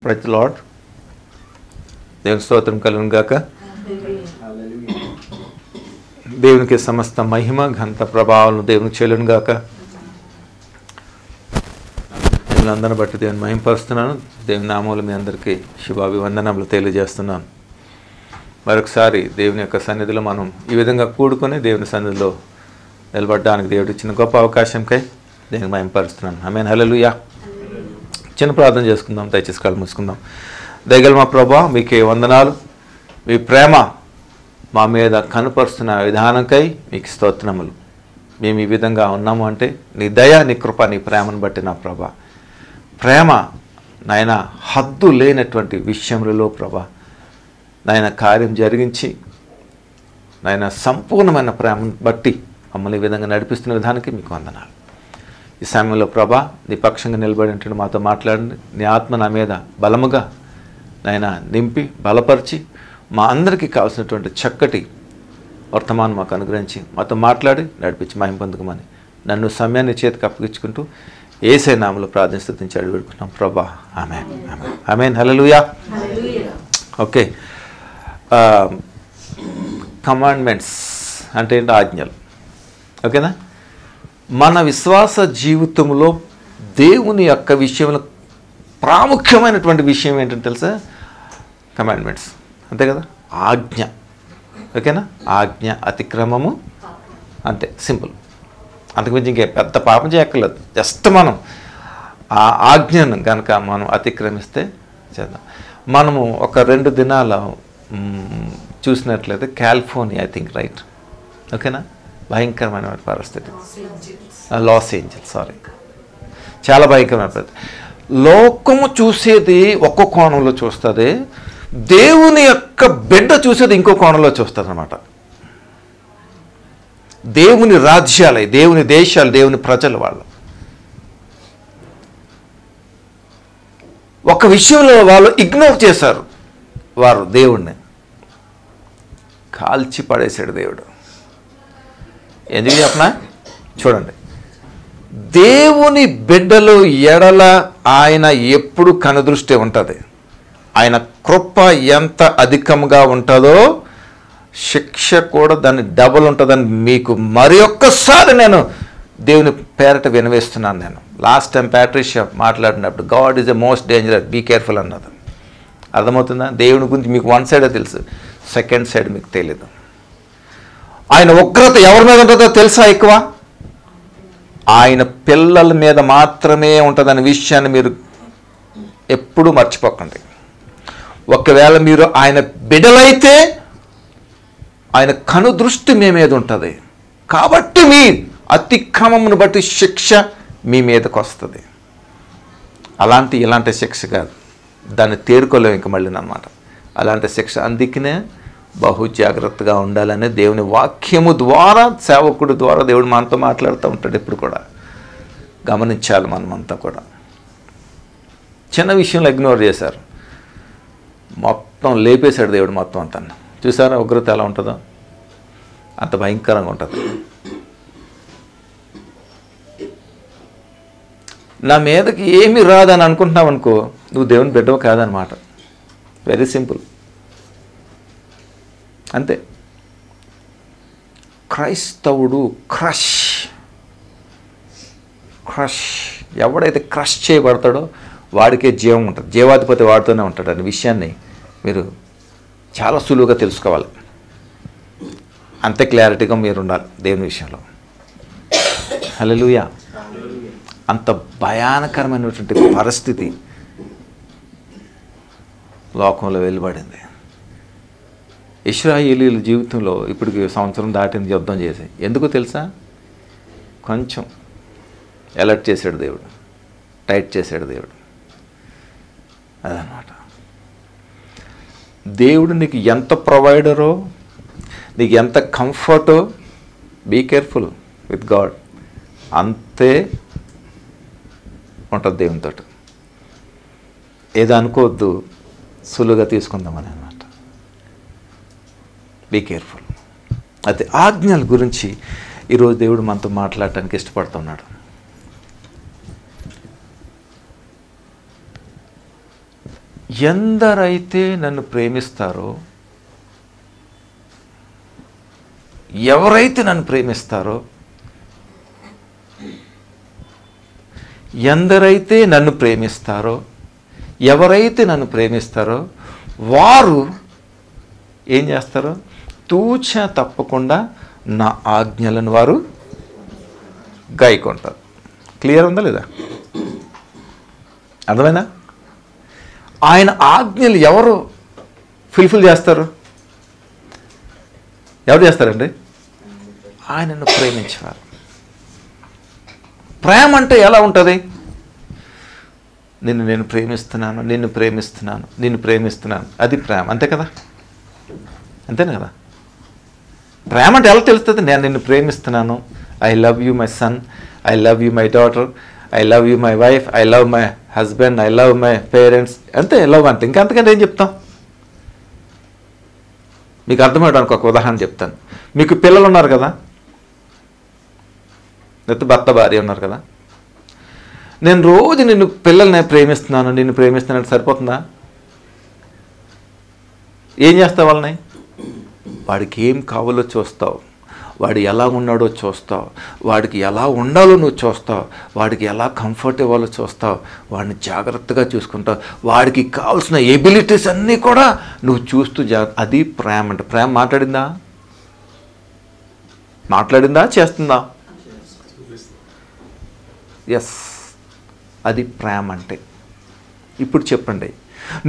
Praise lord. దేవుని స్తోత్రం కలుగును గాక. దేవునికి సమస్త మహిమ ఘనత ప్రభావాలను దేవునికి చెల్లును గాక. అందరిని బట్టి దేవుని మహిమపరుస్తున్నాను. దేవుని నామములు మీ అందరికీ శుభాభివందనములు తెలియజేస్తున్నాను. మరొకసారి దేవుని యొక్క సన్నిధిలో మనం ఈ విధంగా కూడుకొని దేవుని సన్నిధిలో నిలబడడానికి దేవుడు ఇచ్చిన గొప్ప అవకాశంకై దేవుని మహిమపరుస్తున్నాను. ఆమేన్. హల్లెలూయా. చిన్న ప్రార్థన చేసుకుందాం. దయచేసి కళ్ళు మూసుకుందాం. దయగల మా ప్రభువా, మీకే వందనాలు. మీ ప్రేమ మా మీద కనుపరుస్తున్న విధానంకై మీకు స్తోత్రములు. మేము ఈ విధంగా ఉన్నాము అంటే నీ దయ, నీ కృప, నీ ప్రేమను బట్టి నా ప్రభా. ప్రేమ నాయన హద్దు లేనటువంటి విషయములలో ప్రభా నాయన కార్యం జరిగించి నాయన సంపూర్ణమైన ప్రేమను బట్టి మమ్మల్ని ఈ విధంగా నడిపిస్తున్న విధానానికి మీకు వందనాలు. ఈ సమయంలో ప్రభా నీ పక్షంగా నిలబడినట్టు మాతో మాట్లాడండి. నీ ఆత్మ నా మీద బలముగా నాయన నింపి బలపరిచి మా అందరికీ కావాల్సినటువంటి చక్కటి వర్తమానం మాకు అనుగ్రహించి మాతో మాట్లాడి నడిపించి మహిమ పొందుకోమని నన్ను సమయాన్ని చేతికి అప్పగించుకుంటూ యేసయ్య నామములో ప్రార్థన స్తుతించి అడుగుతున్నాం ప్రభా. ఆమేన్. ఆమేన్. ఆమేన్. హల్లెలూయా. ఓకే. కమాండ్మెంట్స్ అంటే ఏంటి? ఆజ్ఞలు. ఓకేనా? మన విశ్వాస జీవితంలో దేవుని యొక్క విషయంలో ప్రాముఖ్యమైనటువంటి విషయం ఏంటంటే తెలుసా? కమాండ్మెంట్స్. అంతే కదా? ఆజ్ఞ. ఓకేనా? ఆజ్ఞ అతిక్రమము. అంతే, సింపుల్. అంతకుమించి ఇంకే పెద్ద పాపం చేయక్కర్లేదు. జస్ట్ మనం ఆ ఆజ్ఞను కనుక మనం అతిక్రమిస్తే చేద్దాం. మనము ఒక 2 దినాల చూసినట్లయితే కాలిఫోర్నియా, ఐ థింక్ రైట్, ఓకేనా, భయంకరమైన పరిస్థితి. లాస్ ఏంజల్స్, సారీ, చాలా భయంకరమైన పరిస్థితి. లోకము చూసేది ఒక్కో కోణంలో చూస్తుంది, దేవుని యొక్క బిడ్డ చూసేది ఇంకో కోణంలో చూస్తుంది అన్నమాట. దేవుని రాజ్యాలే, దేవుని దేశాలు, దేవుని ప్రజలు వాళ్ళు ఒక విషయంలో వాళ్ళు ఇగ్నోర్ చేశారు. వారు దేవుణ్ణి కాల్చి పడేశాడు దేవుడు. ఎందుకు చెప్పనా? చూడండి, దేవుని బిడ్డలు ఎడల ఆయన ఎప్పుడు కనుదృష్టి ఉంటుంది. ఆయన కృప ఎంత అధికంగా ఉంటుందో శిక్ష కూడా దాన్ని డబుల్ ఉంటుందని మీకు మరి ఒక్కసారి నేను దేవుని పేరట వినవేస్తున్నాను. నేను లాస్ట్ టైం ప్యాట్రిషియా మాట్లాడినప్పుడు God is the most dangerous, be careful అన్నది. అర్థమవుతుందా? దేవుని గురించి మీకు వన్ సైడే తెలుసు, సెకండ్ సైడ్ మీకు తెలియదు. ఆయన ఉగ్రత ఎవరి మీద ఉంటుందో తెలుసా? ఎక్కువ ఆయన పిల్లల మీద మాత్రమే ఉంటుందనే విషయాన్ని మీరు ఎప్పుడూ మర్చిపోకండి. ఒకవేళ మీరు ఆయన బిడ్డలైతే ఆయన కనుదృష్టి మీ మీద ఉంటుంది. కాబట్టి మీ అతిక్రమమును బట్టి శిక్ష మీ మీదకి వస్తుంది. ఇలాంటి శిక్ష కాదు, దాన్ని తేరుకోలేము ఇంక మళ్ళీ అన్నమాట. అలాంటి శిక్ష. అందుకనే బహు జాగ్రత్తగా ఉండాలని దేవుని వాక్యము ద్వారా, సేవకుడు ద్వారా దేవుడు మనతో మాట్లాడుతూ ఉంటాడు. ఎప్పుడు కూడా గమనించాలి మనమంతా కూడా. చిన్న విషయంలో ఇగ్నోర్ చేశారు, మొత్తం లేపేశాడు దేవుడు మొత్తం అంతా. చూసారా ఉగ్రత ఎలా ఉంటుందో? అంత భయంకరంగా ఉంటుంది. నా మీదకి ఏమీ రాదని అనుకుంటున్నావు అనుకో, నువ్వు దేవుని బిడ్డవు కాదనమాట. వెరీ సింపుల్, అంతే. క్రైస్తవుడు క్రష్ ఎవడైతే క్రష్ చేయబడతాడో వాడికే జీవం ఉంటుంది. జీవాధిపతి వాడుతూనే ఉంటాడు అనే విషయాన్ని మీరు చాలా సులువుగా తెలుసుకోవాలి. అంతే క్లారిటీగా మీరు ఉండాలి దేవుని విషయంలో. హల్లెలూయా. అంత భయానకరమైనటువంటి పరిస్థితి లోకంలో వెలువడింది. ఇశ్రాయేలీయుల జీవితంలో ఇప్పటికి 1 సంవత్సరం దాటింది యుద్ధం చేసి. ఎందుకో తెలుసా? కొంచెం అలర్ట్ చేశాడు దేవుడు, టైట్ చేశాడు దేవుడు. అదనమాట. దేవుడు నీకు ఎంత ప్రొవైడరో, నీకు ఎంత కంఫర్టో, బీ కేర్ఫుల్ విత్ గాడ్, అంతే ఉంటుంది దేవునితో. ఏదో అనుకోవద్దు, సులువుగా తీసుకుందామని అన్నమాట. Be careful. అయితే ఆజ్ఞల గురించి ఈరోజు దేవుడు మనతో మాట్లాడటానికి ఇష్టపడుతున్నాడు. ఎందరైతే నన్ను ప్రేమిస్తారో, ఎవరైతే నన్ను ప్రేమిస్తారో, ఎందరైతే నన్ను ప్రేమిస్తారో, ఎవరైతే నన్ను ప్రేమిస్తారో వారు ఏం చేస్తారో తూచ తప్పకుండా నా ఆజ్ఞలను వారు గాయకుంటారు. క్లియర్ ఉందా లేదా? అర్థమైనా? ఆయన ఆజ్ఞలు ఎవరు ఫుల్ఫిల్ చేస్తారు? ఎవరు చేస్తారండి? ఆయనను ప్రేమించేవారు. ప్రేమ అంటే ఎలా ఉంటుంది? నేను ప్రేమిస్తున్నాను, నిన్ను ప్రేమిస్తున్నాను, నిన్ను ప్రేమిస్తున్నాను, అది ప్రేమ. అంతే కదా? అంతేనా కదా? ప్రేమ అంటే ఎలా తెలుస్తుంది? నేను నిన్ను ప్రేమిస్తున్నాను, I love you my son, I love you my daughter, I love you my wife, I love my husband, I love my parents. అంతే లవ్ అంటే. ఇంకా అంతకంటే ఏం చెప్తాం? మీకు అర్థమవడానికి ఒక ఉదాహరణ చెప్తాను. మీకు పిల్లలు ఉన్నారు కదా, లేకపోతే భర్త భార్య ఉన్నారు కదా. నేను రోజు నిన్ను పిల్లల్ని ప్రేమిస్తున్నాను, నిన్ను ప్రేమిస్తున్నాను సరిపోతుందా? ఏం చేస్తావు వాళ్ళని? వాడికి ఏం కావాలో చూస్తావు, వాడు ఎలా ఉన్నాడో చూస్తావు, వాడికి ఎలా ఉండాలో నువ్వు చూస్తావు, వాడికి ఎలా కంఫర్ట్ ఇవ్వాలో చూస్తావు, వాడిని జాగ్రత్తగా చూసుకుంటావు, వాడికి కావాల్సిన ఎబిలిటీస్ అన్నీ కూడా నువ్వు చూస్తూ అది ప్రేమ అంటే. ప్రేమ మాట్లాడిందా చేస్తుందా? ఎస్, అది ప్రేమ అంటే. ఇప్పుడు చెప్పండి,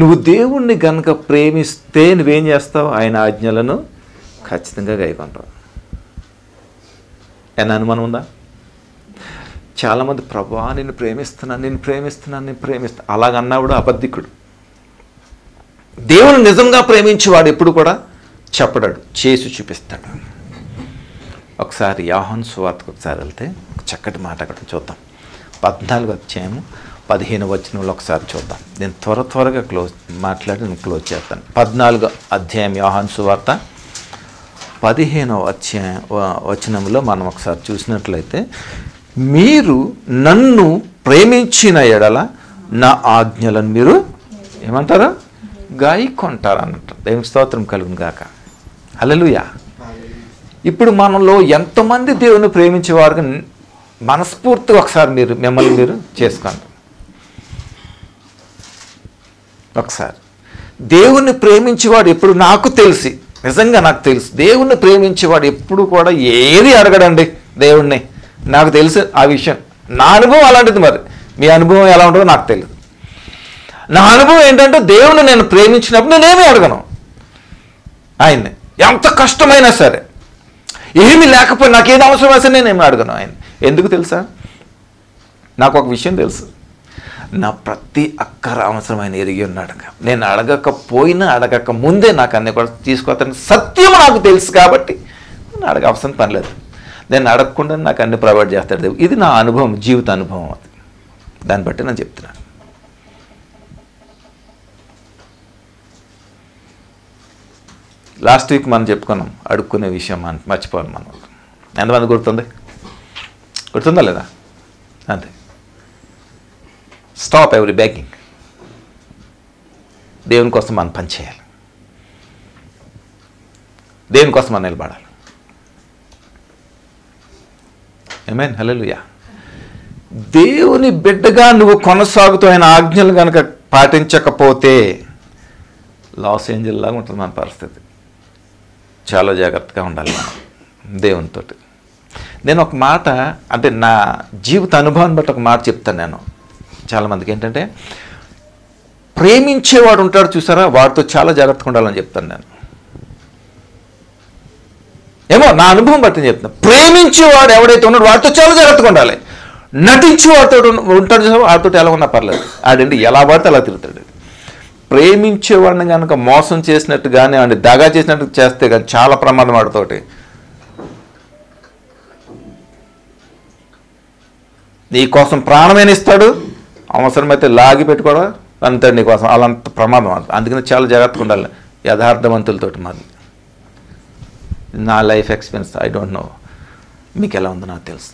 నువ్వు దేవుణ్ణి కనుక ప్రేమిస్తే నువ్వేం చేస్తావు? ఆయన ఆజ్ఞలను ఖచ్చితంగా గైకొంటావు. ఏమైనా అనుమానం ఉందా? చాలామంది ప్రభువా నేను ప్రేమిస్తున్నాను అలాగన్నాడు అబద్ధికుడు. దేవుని నిజంగా ప్రేమించేవాడు ఎప్పుడు కూడా చెప్పడాడు, చేసి చూపిస్తాడు. ఒకసారి యోహాను సువార్తకు ఒకసారి వెళ్తే ఒక చక్కటి మాట అక్కడ చూద్దాం. 14వ అధ్యాయము 15వ వచనంలో ఒకసారి చూద్దాం. నేను త్వరగా మాట్లాడి నేను క్లోజ్ చేస్తాను. 14వ అధ్యాయం యోహాను సువార్త 15వ వచనంలో మనం ఒకసారి చూసినట్లయితే, మీరు నన్ను ప్రేమించిన ఎడల నా ఆజ్ఞలను మీరు ఏమంటారు? గాయకొంటారు అన్నట్టు. దేవునికి స్తోత్రం కలుగును గాక. హల్లెలూయా. ఇప్పుడు మనలో ఎంతమంది దేవుని ప్రేమించేవారు మనస్ఫూర్తిగా ఒకసారి మిమ్మల్ని మీరు చేసుకోండి. ఒకసారి దేవుణ్ణి ప్రేమించేవాడు ఎప్పుడు, నిజంగా నాకు తెలుసు, దేవుణ్ణి ప్రేమించేవాడు ఎప్పుడు కూడా ఏది అడగడండి దేవుణ్ణి. నాకు తెలుసు ఆ విషయం. నా అనుభవం అలాంటిది. మరి మీ అనుభవం ఎలా ఉంటుందో నాకు తెలియదు. నా అనుభవం ఏంటంటే దేవుణ్ణి నేను ప్రేమించినప్పుడు నేనేమీ అడగను ఆయన్ని. ఎంత కష్టమైనా సరే, ఏమీ లేకపోయినా, నాకేది అవసరమైనా సరే నేనేమి అడగను ఆయన. ఎందుకు తెలుసా? నాకు ఒక విషయం తెలుసు, నా ప్రతి అక్కర అవసరమైన ఎరిగి ఉన్నాడు. నేను అడగక ముందే నాకు అన్నీ కూడా తీసుకొస్తాను సత్యం నాకు తెలుసు కాబట్టి నేను అడగ అవసరం పనిలేదు. నేను అడగకుండా నాకు అన్ని ప్రొవైడ్ చేస్తాడు. ఇది నా అనుభవం, జీవిత అనుభవం. అది దాన్ని బట్టి నేను చెప్తున్నాను. లాస్ట్ వీక్ మనం చెప్పుకున్నాం అడుక్కునే విషయం, మర్చిపోవాలి మనం. ఎంతమంది గుర్తుందా లేదా? అంతే. Stop every begging. దేవుని కోసం మనం పని చేయాలి, దేవుని కోసం మనం నిలబడాలి. ఆమేన్, హల్లెలూయా. దేవుని బిడ్డగా నువ్వు కొనసాగుతూ ఆయన ఆజ్ఞలు కనుక పాటించకపోతే లాస్ ఏంజల్ లాగా ఉంటుంది మన పరిస్థితి. చాలా జాగ్రత్తగా ఉండాలి మనం దేవునితో. నేను ఒక మాట, అంటే నా జీవిత అనుభవాన్ని బట్టి ఒక మాట చెప్తాను. నేను చాలామందికి ఏంటంటే, ప్రేమించేవాడు ఉంటాడు చూసారా, వాడితో చాలా జాగ్రత్తగా ఉండాలని చెప్తాను నేను. ఏమో నా అనుభవం బట్టి నేను చెప్తాను. ప్రేమించేవాడు ఎవడైతే ఉన్నాడో వాడితో చాలా జాగ్రత్తగా ఉండాలి. నటించి వాడితో ఉంటాడు చూసారా, వాడితో ఎలా ఉన్నా పర్లేదు. ఆడండి ఎలా పడితే అలా తిరుగుతాడు. ప్రేమించేవాడిని కనుక మోసం చేసినట్టు కానీ వాడిని దగా చేసినట్టు చేస్తే కానీ చాలా ప్రమాదం వాడితోటి. నీ కోసం ప్రాణమైన ఇస్తాడు, అవసరమైతే లాగి పెట్టుకోవడం అంతే నీకోసం. అలాంటి ప్రమాదం. అందుకని చాలా జాగ్రత్తగా ఉండాలి యథార్థవంతులతో. మరి నా life experience, I don't know మీకు ఎలా ఉందో నాకు తెలుసు.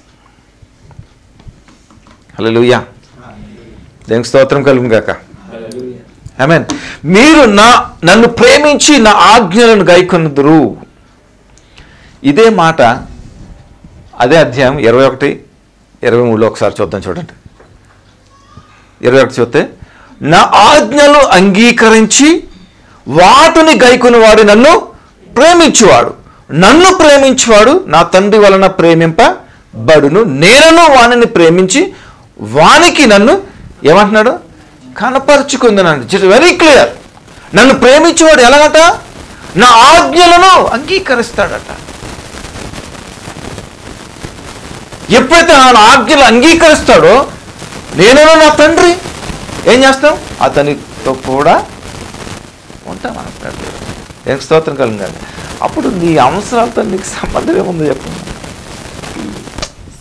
హల్లెలూయా. దేవునికి స్తోత్రం కలుగును గాక. ఆమేన్. మీరు నన్ను ప్రేమించి నా ఆజ్ఞలను గైకొనుదురు. ఇదే మాట అదే అధ్యాయం 21, 23లో ఒకసారి చూద్దాం. చూడండి 21 చూస్తే, నా ఆజ్ఞలు అంగీకరించి వాటిని గైకొనువాడు నన్ను ప్రేమించువాడు, నన్ను ప్రేమించువాడు నా తండ్రి వలన ప్రేమింపబడును, నేనను వానిని ప్రేమించి వానికి నన్ను ఏమంటున్నాడు కనపరుచుకుందనండి. Just very clear. నన్ను ప్రేమించేవాడు ఎలాగట? నా ఆజ్ఞలను అంగీకరిస్తాడట. ఎప్పుడైతే నా ఆజ్ఞలు అంగీకరిస్తాడో నేను నా తండ్రి ఏం చేస్తాం? అతనితో కూడా ఉంటాం అంటాడు. ఏం స్తోత్రం కలుగుతుంది. అప్పుడు నీ అవసరాలతో నీకు సంబంధం ఏముందో చెప్పండి.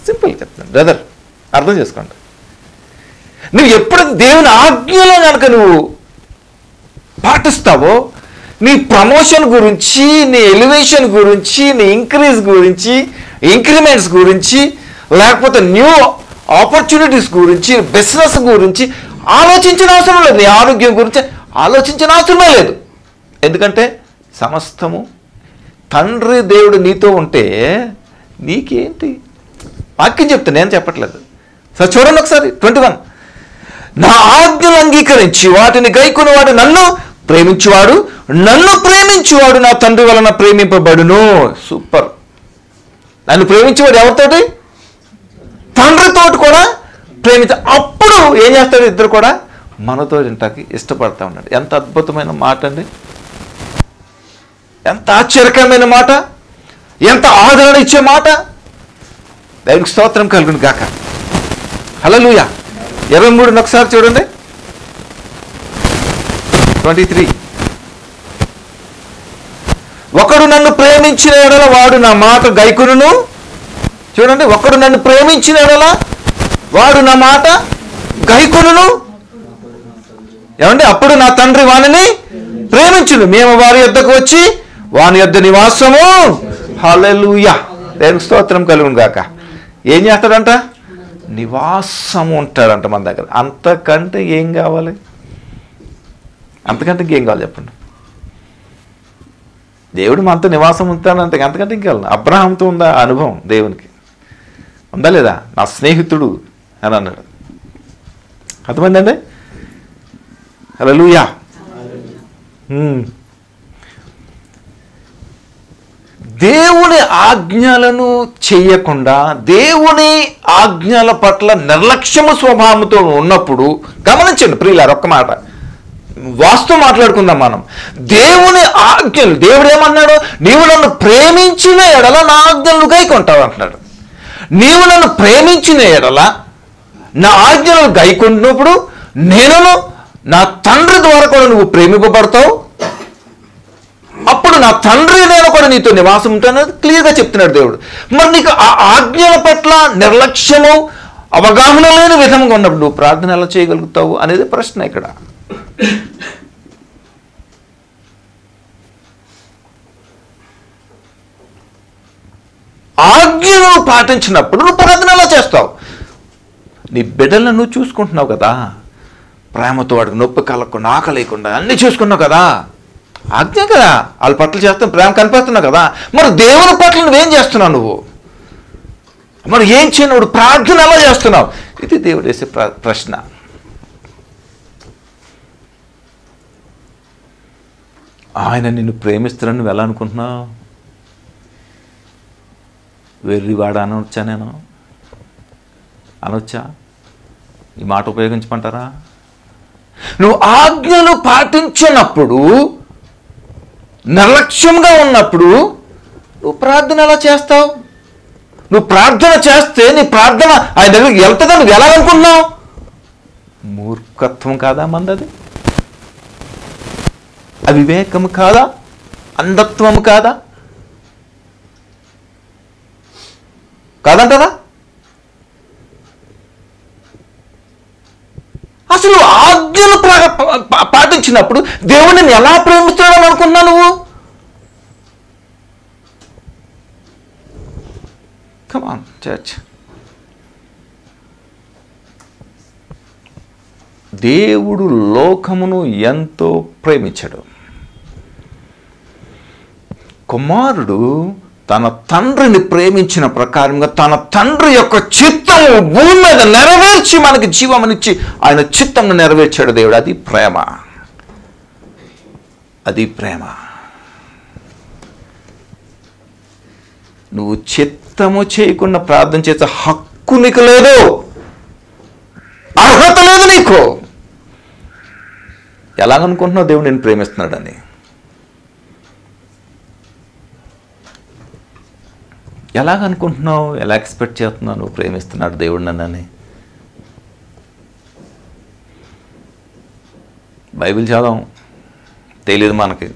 సింపుల్ చెప్తాను బ్రదర్, అర్థం చేసుకోండి. నువ్వు ఎప్పుడైతే దేవుని ఆజ్ఞలో కనుక నువ్వు పాటిస్తావో నీ ప్రమోషన్ గురించి, నీ ఎలివేషన్ గురించి, నీ ఇంక్రీజ్ గురించి, ఇంక్రిమెంట్స్ గురించి, లేకపోతే న్యూ ఆపర్చునిటీస్ గురించి, బిజినెస్ గురించి ఆలోచించిన అవసరం లేదు. నీ ఆరోగ్యం గురించి ఆలోచించిన అవసరమే లేదు. ఎందుకంటే సమస్తము తండ్రి దేవుడు నీతో ఉంటే నీకేంటి? వాక్యం చెప్తా, నేను చెప్పట్లేదు. సరే చూడండి ఒకసారి 21. నా ఆజ్ఞలు అంగీకరించి వాటిని గైకొని వాడు నన్ను ప్రేమించువాడు, నన్ను ప్రేమించువాడు నా తండ్రి వలన ప్రేమింపబడును. సూపర్. నన్ను ప్రేమించేవాడు ఎవరితోటి? తండ్రితోటి కూడా ప్రేమించ. అప్పుడు ఏం చేస్తాడు? ఇద్దరు కూడా మనతో ఇంటాకి ఇష్టపడతా ఉన్నాడు. ఎంత అద్భుతమైన మాట అండి! ఎంత ఆశ్చర్యకరమైన మాట! ఎంత ఆదరణ ఇచ్చే మాట! దేవునికి స్తోత్రం కలుగును గాక. హల్లెలూయా. 23 ఒకసారి చూడండి. 23. ఒకడు నన్ను ప్రేమించిన ఎడల వాడు నా మాట గైకొనును. చూడండి, ఒకడు నన్ను ప్రేమించిన ఎడల వాడు నా మాట గైకొనును. ఏమండి? అప్పుడు నా తండ్రి వానిని ప్రేమించును, మేము వారి యొద్దకు వచ్చి వాని యొద్ద నివాసము. హల్లెలూయా. దేవునికి స్తోత్రం కలుగును గాక. ఏం చేస్తాడంట? నివాసము ఉంటాడంట మన దగ్గర. అంతకంటే ఏం కావాలి? అంతకంటే ఇంకేం కావాలి చెప్పండి? దేవుడు మనతో నివాసం ఉంటాడంటే అంతకంటే ఇంకేవాలి? అబ్రహాంతో ఉందా అనుభవం? దేవునికి ఉందా లేదా? నా స్నేహితుడు అని అన్నాడు. అర్థమైందండి? హల్లెలూయా. దేవుని ఆజ్ఞలను చెయ్యకుండా దేవుని ఆజ్ఞల పట్ల నిర్లక్ష్యము స్వభావంతో ఉన్నప్పుడు గమనించండి ప్రియులారా, ఒక్క మాట వాస్తవం మాట్లాడుకుందాం మనం. దేవుని ఆజ్ఞలు, దేవుడు ఏమన్నాడు? నీవు నన్ను ప్రేమించిన ఎడల నా ఆజ్ఞలను గైకొంటావు అంటున్నాడు. నీవు నన్ను ప్రేమించిన ఎడల నా ఆజ్ఞలను గైకొంటున్నప్పుడు నేను నా తండ్రి ద్వారా కూడా నువ్వు ప్రేమింపబడతావు. అప్పుడు నా తండ్రి నేను కూడా నీతో నివాసం ఉంటానని క్లియర్గా చెప్తున్నాడు దేవుడు. మరి నీకు ఆ ఆజ్ఞల పట్ల నిర్లక్ష్యము, అవగాహన లేని విధంగా ఉన్నప్పుడు నువ్వు ప్రార్థన ఎలా చేయగలుగుతావు అనేది ప్రశ్న ఇక్కడ. ఆజ్ఞను పాటించినప్పుడు నువ్వు ప్రార్థన ఎలా చేస్తావు? నీ బిడ్డలను నువ్వు చూసుకుంటున్నావు కదా, ప్రేమతో వాడికి నొప్పి కలగకుండా ఆకలి లేకుండా అన్నీ చూసుకున్నావు కదా, ఆజ్ఞ కదా, వాళ్ళ పట్ల చేస్తావు, ప్రేమ కనిపిస్తున్నావు కదా. మరి దేవుని పట్ల నువ్వేం చేస్తున్నావు? నువ్వు మరి ఏం చేయను? ప్రార్థన ఎలా చేస్తున్నావు? ఇది దేవుడు వేసే ప్రశ్న. ఆయన నిన్ను ప్రేమిస్తున్నాను నువ్వు ఎలా అనుకుంటున్నావు? వెర్రివాడ అనొచ్చా? నేను అనొచ్చా? ఈ మాట ఉపయోగించమంటారా? నువ్వు ఆజ్ఞలు పాటించినప్పుడు, నిర్లక్ష్యంగా ఉన్నప్పుడు నువ్వు ప్రార్థన ఎలా చేస్తావు? నువ్వు ప్రార్థన చేస్తే నీ ప్రార్థన ఆయన దగ్గరికి వెళ్తుందా? నువ్వు ఎలా అనుకుంటున్నావు? మూర్ఖత్వం కాదా మందది? అవివేకము కాదా? అంధత్వము కాదా? కాదంటారా? అసలు ఆజ్ఞలు పాటించినప్పుడు దేవుడిని ఎలా ప్రేమిస్తున్నాడని అనుకున్నా నువ్వు? Come on church. దేవుడు లోకమును ఎంతో ప్రేమించాడు. కుమారుడు తన తండ్రిని ప్రేమించిన ప్రకారంగా తన తండ్రి యొక్క చిత్తము భూమి మీద నెరవేర్చి మనకి జీవమునిచ్చి ఆయన చిత్తమును నెరవేర్చాడు దేవుడు. అది ప్రేమ. అది ప్రేమ. నువ్వు చిత్తము చేయకుండా ప్రార్థన చేసే హక్కు నీకు లేదు, అర్హత లేదు నీకు. ఎలాగనుకుంటున్నావు దేవుడు నేను ప్రేమిస్తున్నాడని? ఎలాగనుకుంటున్నావు? ఎలా ఎక్స్పెక్ట్ చేస్తున్నావు నువ్వు ప్రేమిస్తున్నాడు దేవుడు నన్నని? బైబిల్ చదవం, తెలియదు మనకి.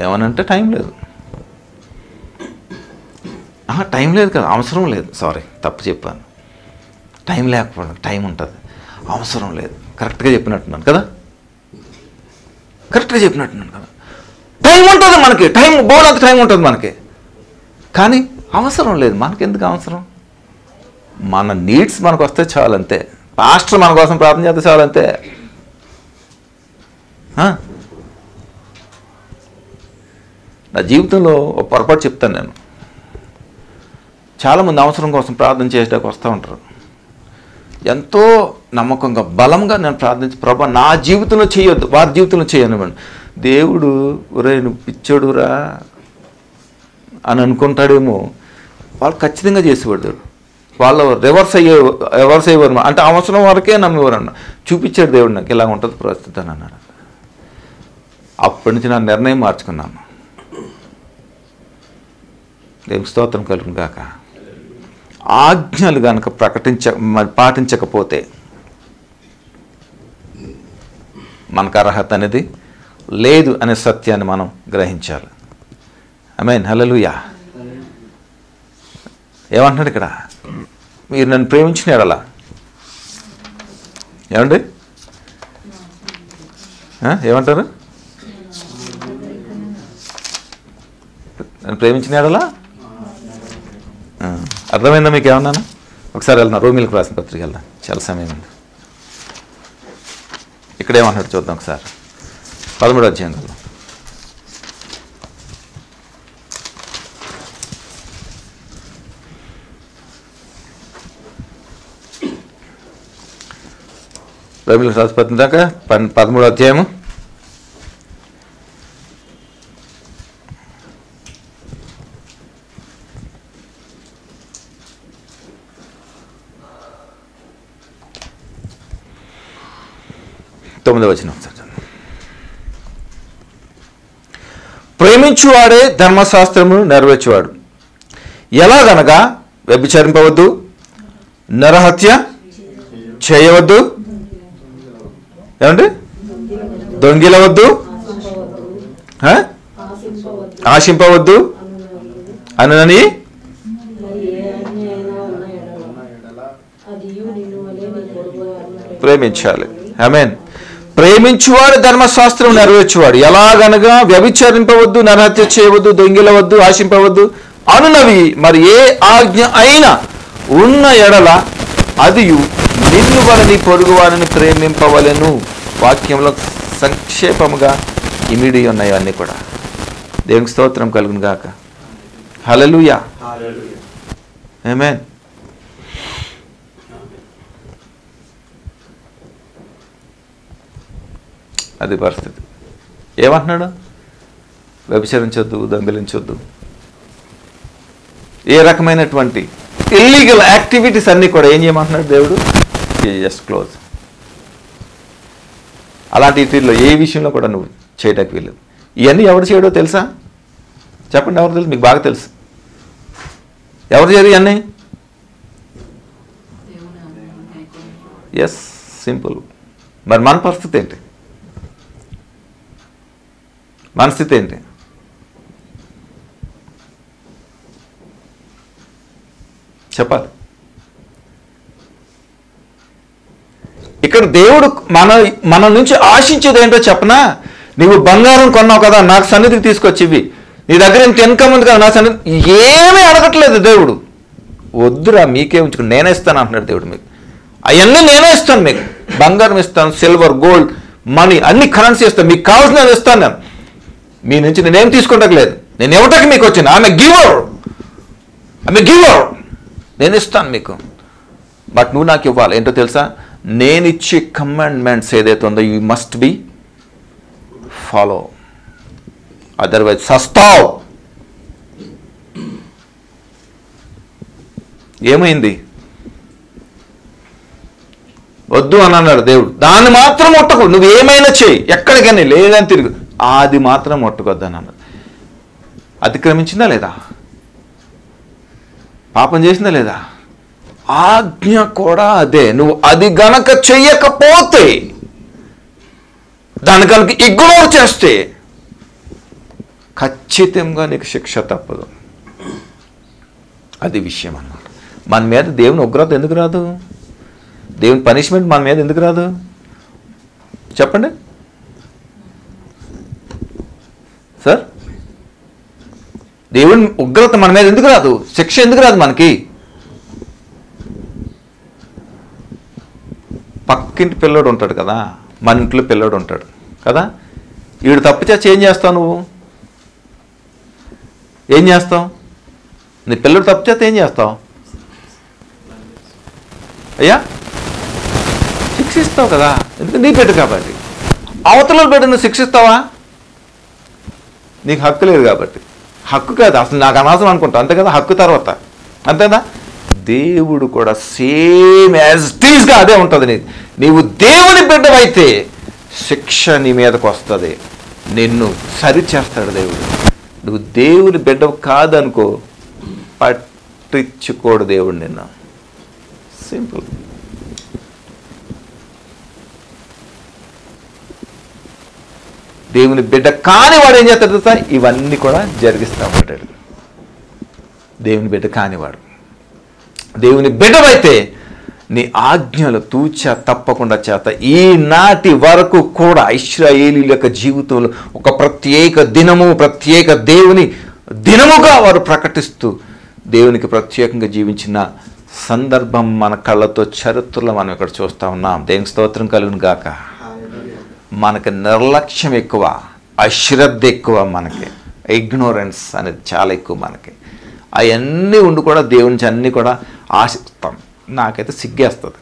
ఏమనంటే టైం లేదు. టైం లేదు కదా, అవసరం లేదు. సారీ, తప్పు చెప్పాను. టైం లేకపోవడం, టైం ఉంటుంది, అవసరం లేదు. కరెక్ట్గా చెప్పినట్టున్నాను కదా, కరెక్ట్గా చెప్పినట్టున్నాను కదా. టైం ఉంటుంది మనకి, టైం బోర్డంత టైం ఉంటుంది మనకి, కానీ అవసరం లేదు. మనకెందుకు అవసరం? మన నీడ్స్ మనకు వస్తే చాలంతే. పాస్టర్ మన కోసం ప్రార్థన చేస్తే చాలంతే. నా జీవితంలో ఒక పొరపాటు చెప్తాను నేను. చాలామంది అవసరం కోసం ప్రార్థన చేసేటానికి వస్తూ ఉంటారు. ఎంతో నమ్మకంగా బలంగా నేను ప్రార్థించి, ప్రభా నా జీవితంలో చేయొద్దు, వారి జీవితంలో చేయనివ్వండి. దేవుడు ఒరే నువ్వు పిచ్చోడురా అని అనుకుంటాడేమో. వాళ్ళు ఖచ్చితంగా చేసేవాడు. వాళ్ళు రివర్స్ అయ్యేవారు. అంటే అవసరం వరకే నమ్మేవారు అన్న. చూపించాడు దేవుడు నాకు ఇలా ఉంటుంది పరిస్థితి అని అన్నాడు. అప్పటి నుంచి నా నిర్ణయం మార్చుకున్నాను. దేవునికి స్తోత్రం కలుగును గాక. ఆజ్ఞలు కనుక పాటించకపోతే మనకు అర్హత అనేది లేదు అనే సత్యాన్ని మనం గ్రహించాలి. ఆమేన్, హల్లెలూయా. ఏమంటున్నాడు ఇక్కడ? మీరు నన్ను ప్రేమించిన ఎడలా, ఏమండి ఏమంటారు? నన్ను ప్రేమించిన ఎడలా అర్థమైందా మీకు? ఏమన్నాను? ఒకసారి వెళ్దాం, రోమిలకు రాసిన పత్రిక వెళ్దాం, చాలా సమయం ఉంది. ఇక్కడ ఏమంటాడు చూద్దాం ఒకసారి. 13వ అధ్యాయంలో రోమిలకు రాసిన పత్రిక దాకా 13వ అధ్యాయము 9వ వచనం. ప్రేమించువాడే ధర్మశాస్త్రమును నెరవేర్చువాడు. ఎలాగనగా వ్యభిచరింపవద్దు, నరహత్య చేయవద్దు, ఏమండి దొంగిలవద్దు, ఆశింపవద్దు అని ప్రేమించాలి. ఆమేన్. ప్రేమించువాడు ధర్మశాస్త్రం నెరవేర్చువాడు. ఎలాగనగా వ్యభిచరింపవద్దు, నరహత్య చేయవద్దు, దొంగిలవద్దు, ఆశింపవద్దు అనునవి మరి ఏ ఆజ్ఞ అయినా ఉన్న ఎడల అదియు నిన్ను వలని పొరుగు వారిని ప్రేమింపవలెను. వాక్యంలో సంక్షేపముగా ఇమిడి ఉన్నాయి అన్నీ కూడా. దేవునికి స్తోత్రం కలుగును గాక. హల్లెలూయా. ఆమేన్. అది పరిస్థితి. ఏమంటున్నాడు? వ్యభిచరించొద్దు, దొంగిలించొద్దు, ఏ రకమైనటువంటి ఇల్లీగల్ యాక్టివిటీస్ అన్నీ కూడా ఏం చేయమంటున్నాడు దేవుడు? Just close. అలాంటి వీటిలో ఏ విషయంలో కూడా నువ్వు చేయడానికి వీల్లేదు. ఇవన్నీ ఎవరు చేయడో తెలుసా? చెప్పండి, ఎవరు తెలుసు? మీకు బాగా తెలుసు. ఎవరు చేయరు ఇవన్నీ? Yes, simple. మరి మన పరిస్థితి ఏంటి? మన స్థితి ఏంటి? చెప్పాలి. ఇక్కడ దేవుడు మన నుంచి ఆశించేది ఏంటో చెప్పనా? నీవు బంగారం కొన్నావు కదా, నాకు సన్నిధికి తీసుకొచ్చివి, నీ దగ్గర ఇంత ఇన్కమ్ ఉంది కదా, నా సన్నిధి ఏమీ అడగట్లేదు దేవుడు. వద్దురా, మీకే ఉంచుకుని నేనే ఇస్తాను అంటున్నాడు దేవుడు. మీకు అవన్నీ నేనే ఇస్తాను. మీకు బంగారం ఇస్తాను, సిల్వర్, గోల్డ్, మనీ, అన్ని కరెన్సీ ఇస్తాను. మీకు కావాల్సిన నేను ఇస్తాను. నేను మీ నుంచి నేనేం తీసుకుంటలేదు. నేను ఇవ్వటానికి మీకు వచ్చాను. ఆమె గివర్, నేను ఇస్తాను మీకు. బట్ నువ్వు నాకు ఇవ్వాలి. ఏంటో తెలుసా? నేను ఇచ్చే కమాండ్మెంట్స్ ఏదైతే ఉందో you must be follow, otherwise సస్తావ్. ఏమైంది? వద్దు అని అన్నాడు దేవుడు. దాన్ని మాత్రం ముట్టకు, నువ్వు ఏమైనా చేయి, ఎక్కడికైనా లేదని తిరుగు, అది మాత్రం ముట్టకొద్దని అన్నాడు. అతిక్రమించిందా లేదా? పాపం చేసిందా లేదా? ఆజ్ఞ కూడా అదే. నువ్వు అది గనక చెయ్యకపోతే, దాని కనుక ఇగ్నోర్ చేస్తే ఖచ్చితంగా నీకు శిక్ష తప్పదు. అది విషయం అన్నమాట. మన మీద దేవుని ఉగ్రత ఎందుకు రాదు? దేవుని పనిష్మెంట్ మన మీద ఎందుకు రాదు? చెప్పండి సార్. దేవుని ఉగ్రత మన మీద ఎందుకు రాదు? శిక్ష ఎందుకు రాదు మనకి? పక్కింటి పిల్లోడు ఉంటాడు కదా, మన ఇంట్లో పిల్లోడు ఉంటాడు కదా, వీడు తప్పు చేసి ఏం చేస్తావు? నువ్వు ఏం చేస్తావు? నీ పిల్లడు తప్పు చేస్తే ఏం చేస్తావు? అయ్యా శిక్షిస్తావు కదా, ఎందుకంటే నీ బిడ్డ కాబట్టి. అవతల బిడ్డ నువ్వు శిక్షిస్తావా? నీకు హక్కు లేదు కాబట్టి. హక్కు కాదు, అసలు నాకు అనవసరం అనుకుంటావు, అంతే కదా, హక్కు తర్వాత, అంతేనా? దేవుడు కూడా సేమ్ యాజ్ టీజ్గా అదే ఉంటుంది. నీవు దేవుని బిడ్డవైతే శిక్ష నీ మీదకు వస్తుంది, నిన్ను సరిచేస్తాడు దేవుడు. నువ్వు దేవుని బిడ్డవు కాదనుకో, పట్టించుకోడు దేవుడు నిన్ను. సింపుల్. దేవుని బిడ్డ కాని వాడు ఏం చేస్తాడు తెలుసా? ఇవన్నీ కూడా జరిగిస్తూ ఉంటాడు. దేవుని బిడ్డ కానివాడు. దేవుని బిడ్డవైతే నీ ఆజ్ఞలు తూచా తప్పకుండా చేత. ఈనాటి వరకు కూడా ఇశ్రాయేలీయుల యొక్క జీవితంలో ఒక ప్రత్యేక దినము, ప్రత్యేక దేవుని దినముగా వారు ప్రకటిస్తూ దేవునికి ప్రత్యేకంగా జీవించిన సందర్భం మన కళ్ళతో చరిత్రలో మనం ఇక్కడ చూస్తూ ఉన్నాం. దేవునికి స్తోత్రం కలుగును గాక. మనకి నిర్లక్ష్యం ఎక్కువ, అశ్రద్ధ ఎక్కువ, మనకి ఇగ్నోరెన్స్ అనేది చాలా ఎక్కువ మనకి. అవన్నీ ఉండి కూడా దేవుని నుంచి అన్నీ కూడా ఆశిస్తాం. నాకైతే సిగ్గేస్తుంది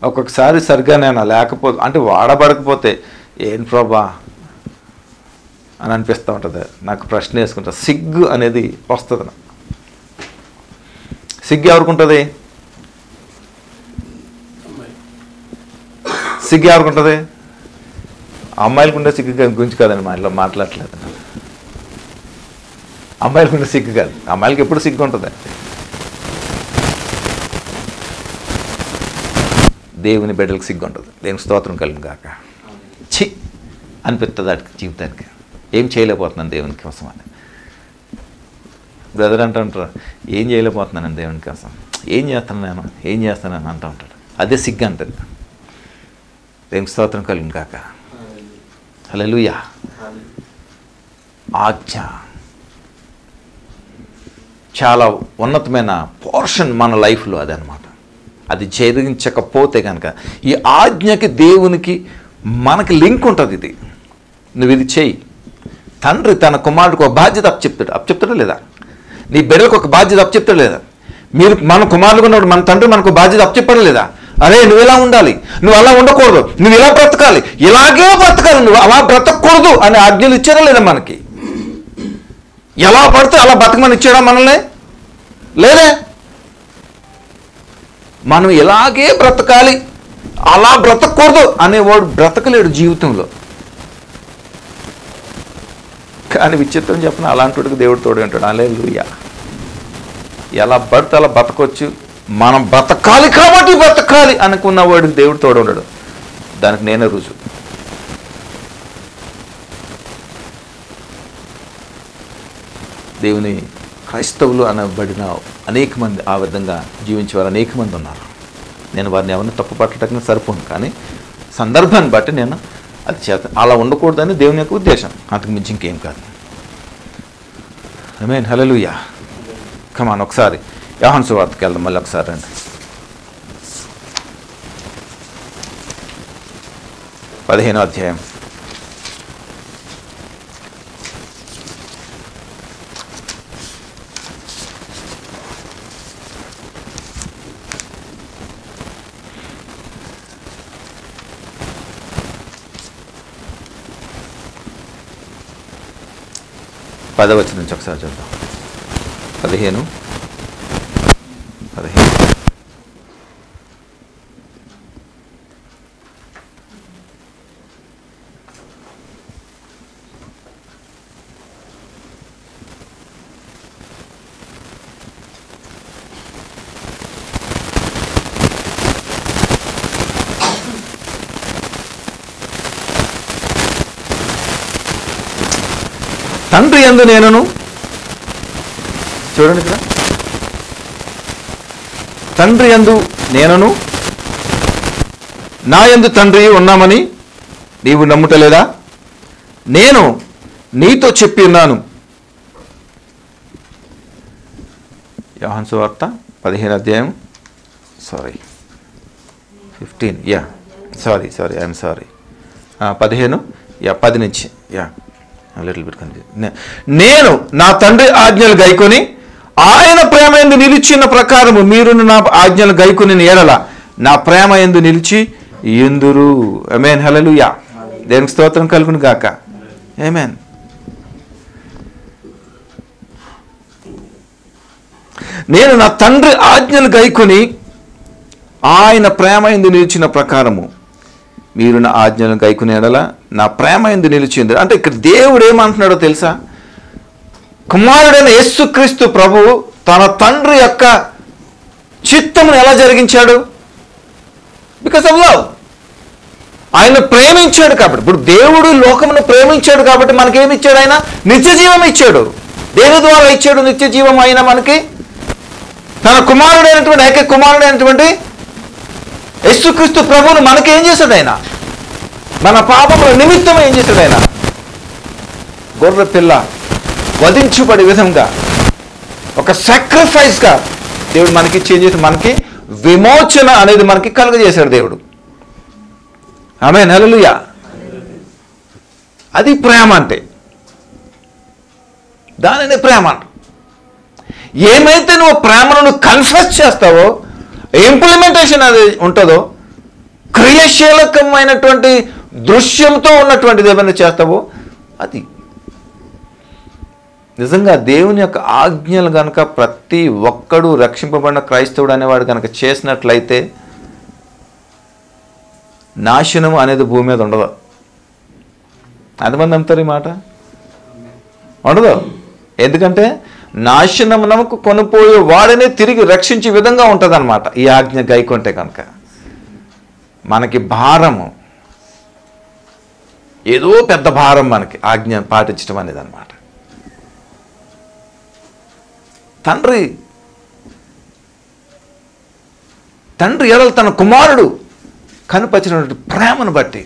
ఒక్కొక్కసారి. సరిగ్గా నేను లేకపోతే, అంటే వాడబడకపోతే ఏం ప్రభా అని అనిపిస్తూ ఉంటుంది. నాకు ప్రశ్న వేసుకుంటా. సిగ్గు అనేది వస్తుంది నాకు. సిగ్గు ఎవరికి ఉంటుంది? సిగ్గు ఎవరికి ఉంటుంది? అమ్మాయిలకు ఉండే సిగ్గు గురించి కాదండి మా ఇంట్లో మాట్లాడలేదు. అమ్మాయిలకు ఉండే సిగ్గు కాదు, అమ్మాయిలకి ఎప్పుడు సిగ్గు ఉంటుంది. దేవుని బిడ్డలకు సిగ్గు ఉంటుంది. దేవునికి స్తోత్రం కలుగును గాక. చి అనిపిస్తుంది వాటికి జీవితానికి. ఏం చేయలేకపోతున్నాను దేవుని కోసం అని. బ్రదర్ అంటుంటారు, ఏం చేయలేకపోతున్నాను దేవుని కోసం, ఏం చేస్తాను అంటూ ఉంటాడు. అదే సిగ్గు అంటుంది. దేవునికి స్తోత్రం కలుగును గాక. హల్లెలూయా. ఆజ్ఞ చాలా ఉన్నతమైన పోర్షన్ మన లైఫ్లో అదనమాట. అది జరిగించకపోతే కనుక ఈ ఆజ్ఞకి దేవునికి మనకి లింక్ ఉంటుంది. ఇది నువ్వు ఇది చేయి. తండ్రి తన కుమారుడికి ఒక బాధ్యత అప్పచెప్తాడా లేదా? నీ బిడ్డలకు ఒక బాధ్యత అప్పచెప్తాడా లేదా? మీరు మన కుమారులు ఉన్నప్పుడు మన తండ్రి మనకు బాధ్యత అప్పచెప్పాడా లేదా? అరే నువ్వు ఇలా ఉండాలి, నువ్వు అలా ఉండకూడదు, నువ్వు ఇలా బ్రతకాలి, ఇలాగే బ్రతకాలి, నువ్వు అలా బ్రతకూడదు అని ఆజ్ఞలు ఇచ్చారా లేదా? మనకి ఎలా పడితే అలా బతకమని ఇచ్చాడా మనల్ని? లేదే. మనం ఇలాగే బ్రతకాలి, అలా బ్రతకూడదు అనేవాడు బ్రతకలేడు జీవితంలో. కానీ విచిత్రం చెప్పిన అలాంటి దేవుడు తోడు అంటాడు. హల్లెలూయా. ఎలా పడితే అలా బతకొచ్చు, మనం బ్రతకాలి కాబట్టి బ్రతకాలి అనుకున్న వాడికి దేవుడు తోడు ఉండడు. దానికి నేనే రుజువు. దేవుని క్రైస్తవులు అనబడిన అనేక మంది ఆ విధంగా జీవించేవారు అనేక మంది ఉన్నారు. నేను వారిని ఎవరిని తప్పు పట్టడానికి సరిపోను, కానీ సందర్భాన్ని బట్టి నేను అది అలా ఉండకూడదని దేవుని యొక్క ఉద్దేశం, అంతకు మించి ఇంకేం కాదు. ఆమేన్. హల్లెలూయా. కమాన్ ఒకసారి యోహాను సువార్తకి వెళ్దాం మళ్ళీ ఒకసారి రండి. 15వ అధ్యాయం. పదవచనం నుంచి ఒకసారి చూద్దాం. 15. తండ్రి యందు నేనును, చూడండి ఇక్కడ, తండ్రి యందు నేనును నా యందు తండ్రి ఉన్నామని నీవు నమ్ముటలేదా? నేను నీతో చెప్పి ఉన్నాను. యోహాను సువార్త 15వ అధ్యాయం 15 ఐఎమ్ సారీ 15 10 నుంచి లిటిల్ బిట్ కన్ఫ్యూజ్. నేను నా తండ్రి ఆజ్ఞలు గైకొని ఆయన ప్రేమ యందు నిలిచిన ప్రకారము మీరు నా ఆజ్ఞలు గైకొని ఎడల నా ప్రేమ యందు నిలిచి ఎందురు. ఆమేన్. హల్లెలూయా. దేవునికి స్తోత్రం కలుగును గాక. ఆమేన్. నేను నా తండ్రి ఆజ్ఞలు గైకొని ఆయన ప్రేమ యందు నిలిచిన ప్రకారము మీరు నా ఆజ్ఞలను గైకునే ఎడల నా ప్రేమ యందు నిలిచింది. అంటే ఇక్కడ దేవుడు ఏమంటున్నాడో తెలుసా? కుమారుడైన యేసుక్రీస్తు ప్రభు తన తండ్రి యొక్క చిత్తమును ఎలా జరిగించాడు? Because of love. ఆయన ప్రేమించాడు కాబట్టి. ఇప్పుడు దేవుడు లోకమును ప్రేమించాడు కాబట్టి మనకేమి ఇచ్చాడు? ఆయన నిత్య జీవం ఇచ్చాడు. దేని ద్వారా ఇచ్చాడు నిత్య జీవం? ఆయన మనకి తన కుమారుడైనటువంటి ఏక కుమారుడైనటువంటి యేసుక్రీస్తు ప్రభువును మనకేం చేశాడు? ఆయన మన పాపముల నిమిత్తం ఏం చేశాడు? ఆయన గొర్రె పిల్ల వధించబడే విధంగా ఒక సాక్రిఫైస్గా దేవుడు మనకి చేంజ్ చేసి మనకి విమోచన అనేది మనకి కలుగజేశాడు దేవుడు. ఆమేన్. హల్లెలూయా. అది ప్రేమ అంటే. దానినే ప్రేమ అంట. ఏమైతే నువ్వు ప్రేమను కన్ఫెస్ చేస్తావో, ఇంప్లిమెంటేషన్ అది ఉంటుందో, క్రియాశీలకమైనటువంటి దృశ్యంతో ఉన్నటువంటిది ఏమైనా చేస్తావో అది నిజంగా దేవుని యొక్క ఆజ్ఞలు కనుక ప్రతి ఒక్కడు రక్షింపబడిన క్రైస్తవుడు అనేవాడు కనుక చేసినట్లయితే నాశనం అనేది భూమి మీద ఉండదు. ఎంతమంది నమ్ముతారు ఈ మాట? ఉండదు. ఎందుకంటే నాశనమునకు కొనిపోయే వాడిని తిరిగి రక్షించే విధంగా ఉంటుంది అన్నమాట ఈ ఆజ్ఞ గైకొంటే కనుక. మనకి భారము ఏదో పెద్ద భారం మనకి ఆజ్ఞ పాటించడం అనేది అన్నమాట. తండ్రి ఎడల తన కుమారుడు కనుపరిచినటువంటి ప్రేమను బట్టి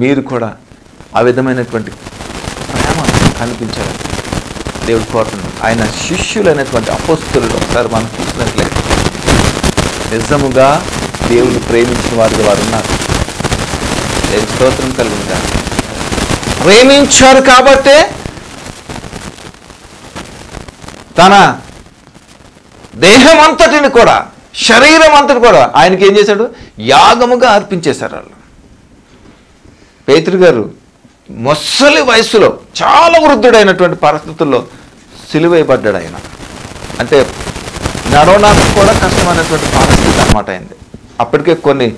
మీరు కూడా ఆ విధమైనటువంటి ప్రేమ కనిపించాలని దేవుడు కోరుతున్నాడు. ఆయన శిష్యులైనటువంటి అపోస్తలులు ఒకసారి మనం చూసినట్లయితే నిజముగా దేవుని ప్రేమించిన వారిగా వారు ఉన్నారు. దేవుని స్తోత్రం కలుగుతుందా? ప్రేమించారు కాబట్టే తన దేహం అంతటిని కూడా, శరీరం అంతటి కూడా ఆయనకి ఏం చేశాడు? యాగముగా అర్పించేశారు వాళ్ళు. పేతురు గారు ముసలి వయసులో చాలా వృద్ధుడైనటువంటి పరిస్థితుల్లో సిలువేయబడ్డాడు. ఆయన అంటే నడవడానికి కూడా కష్టమైనటువంటి పరిస్థితి అన్నమాట అయింది. అప్పటికే కొన్ని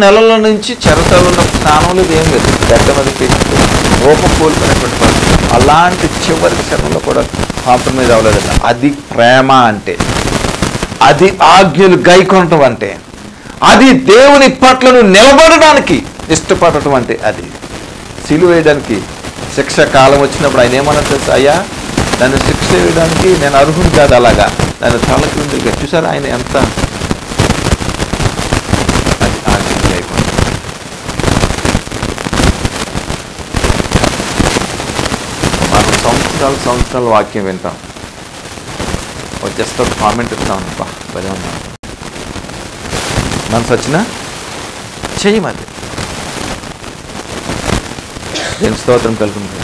నెలల నుంచి చెరసాలలో స్నానం లేదు, ఏం లేదు, గడ్డ మీద పెట్టి రూపం కోల్పోయినటువంటి పరిస్థితి. అలాంటి చివరి క్షణంలో కూడా కాంప్రమైజ్ అవ్వలేదట. అది ప్రేమ అంటే, అది ఆజ్ఞలు గైకొనటం అంటే, అది దేవుని పట్లను నిలబడడానికి ఇష్టపడటం అంటే. అది సిలువ వేయడానికి శిక్ష కాలం వచ్చినప్పుడు ఆయన ఏమన్నా తెలుసు? అయ్యా నన్ను శిక్ష వేయడానికి నేను అర్హుని కాదు, అలాగా నన్ను తల క్రిందులుగా. చూసారా ఆయన ఎంత? అది ఆజ్ఞ గైకొనటం. మనం సంవత్సరాలు వాక్యం వింటాం, జస్ట్ ఒక కామెంట్ ఇస్తాం, భలే ఉన్నాం మనసు వచ్చినా చెయ్యమది. నేను స్తోత్రం కలుగుతుంది.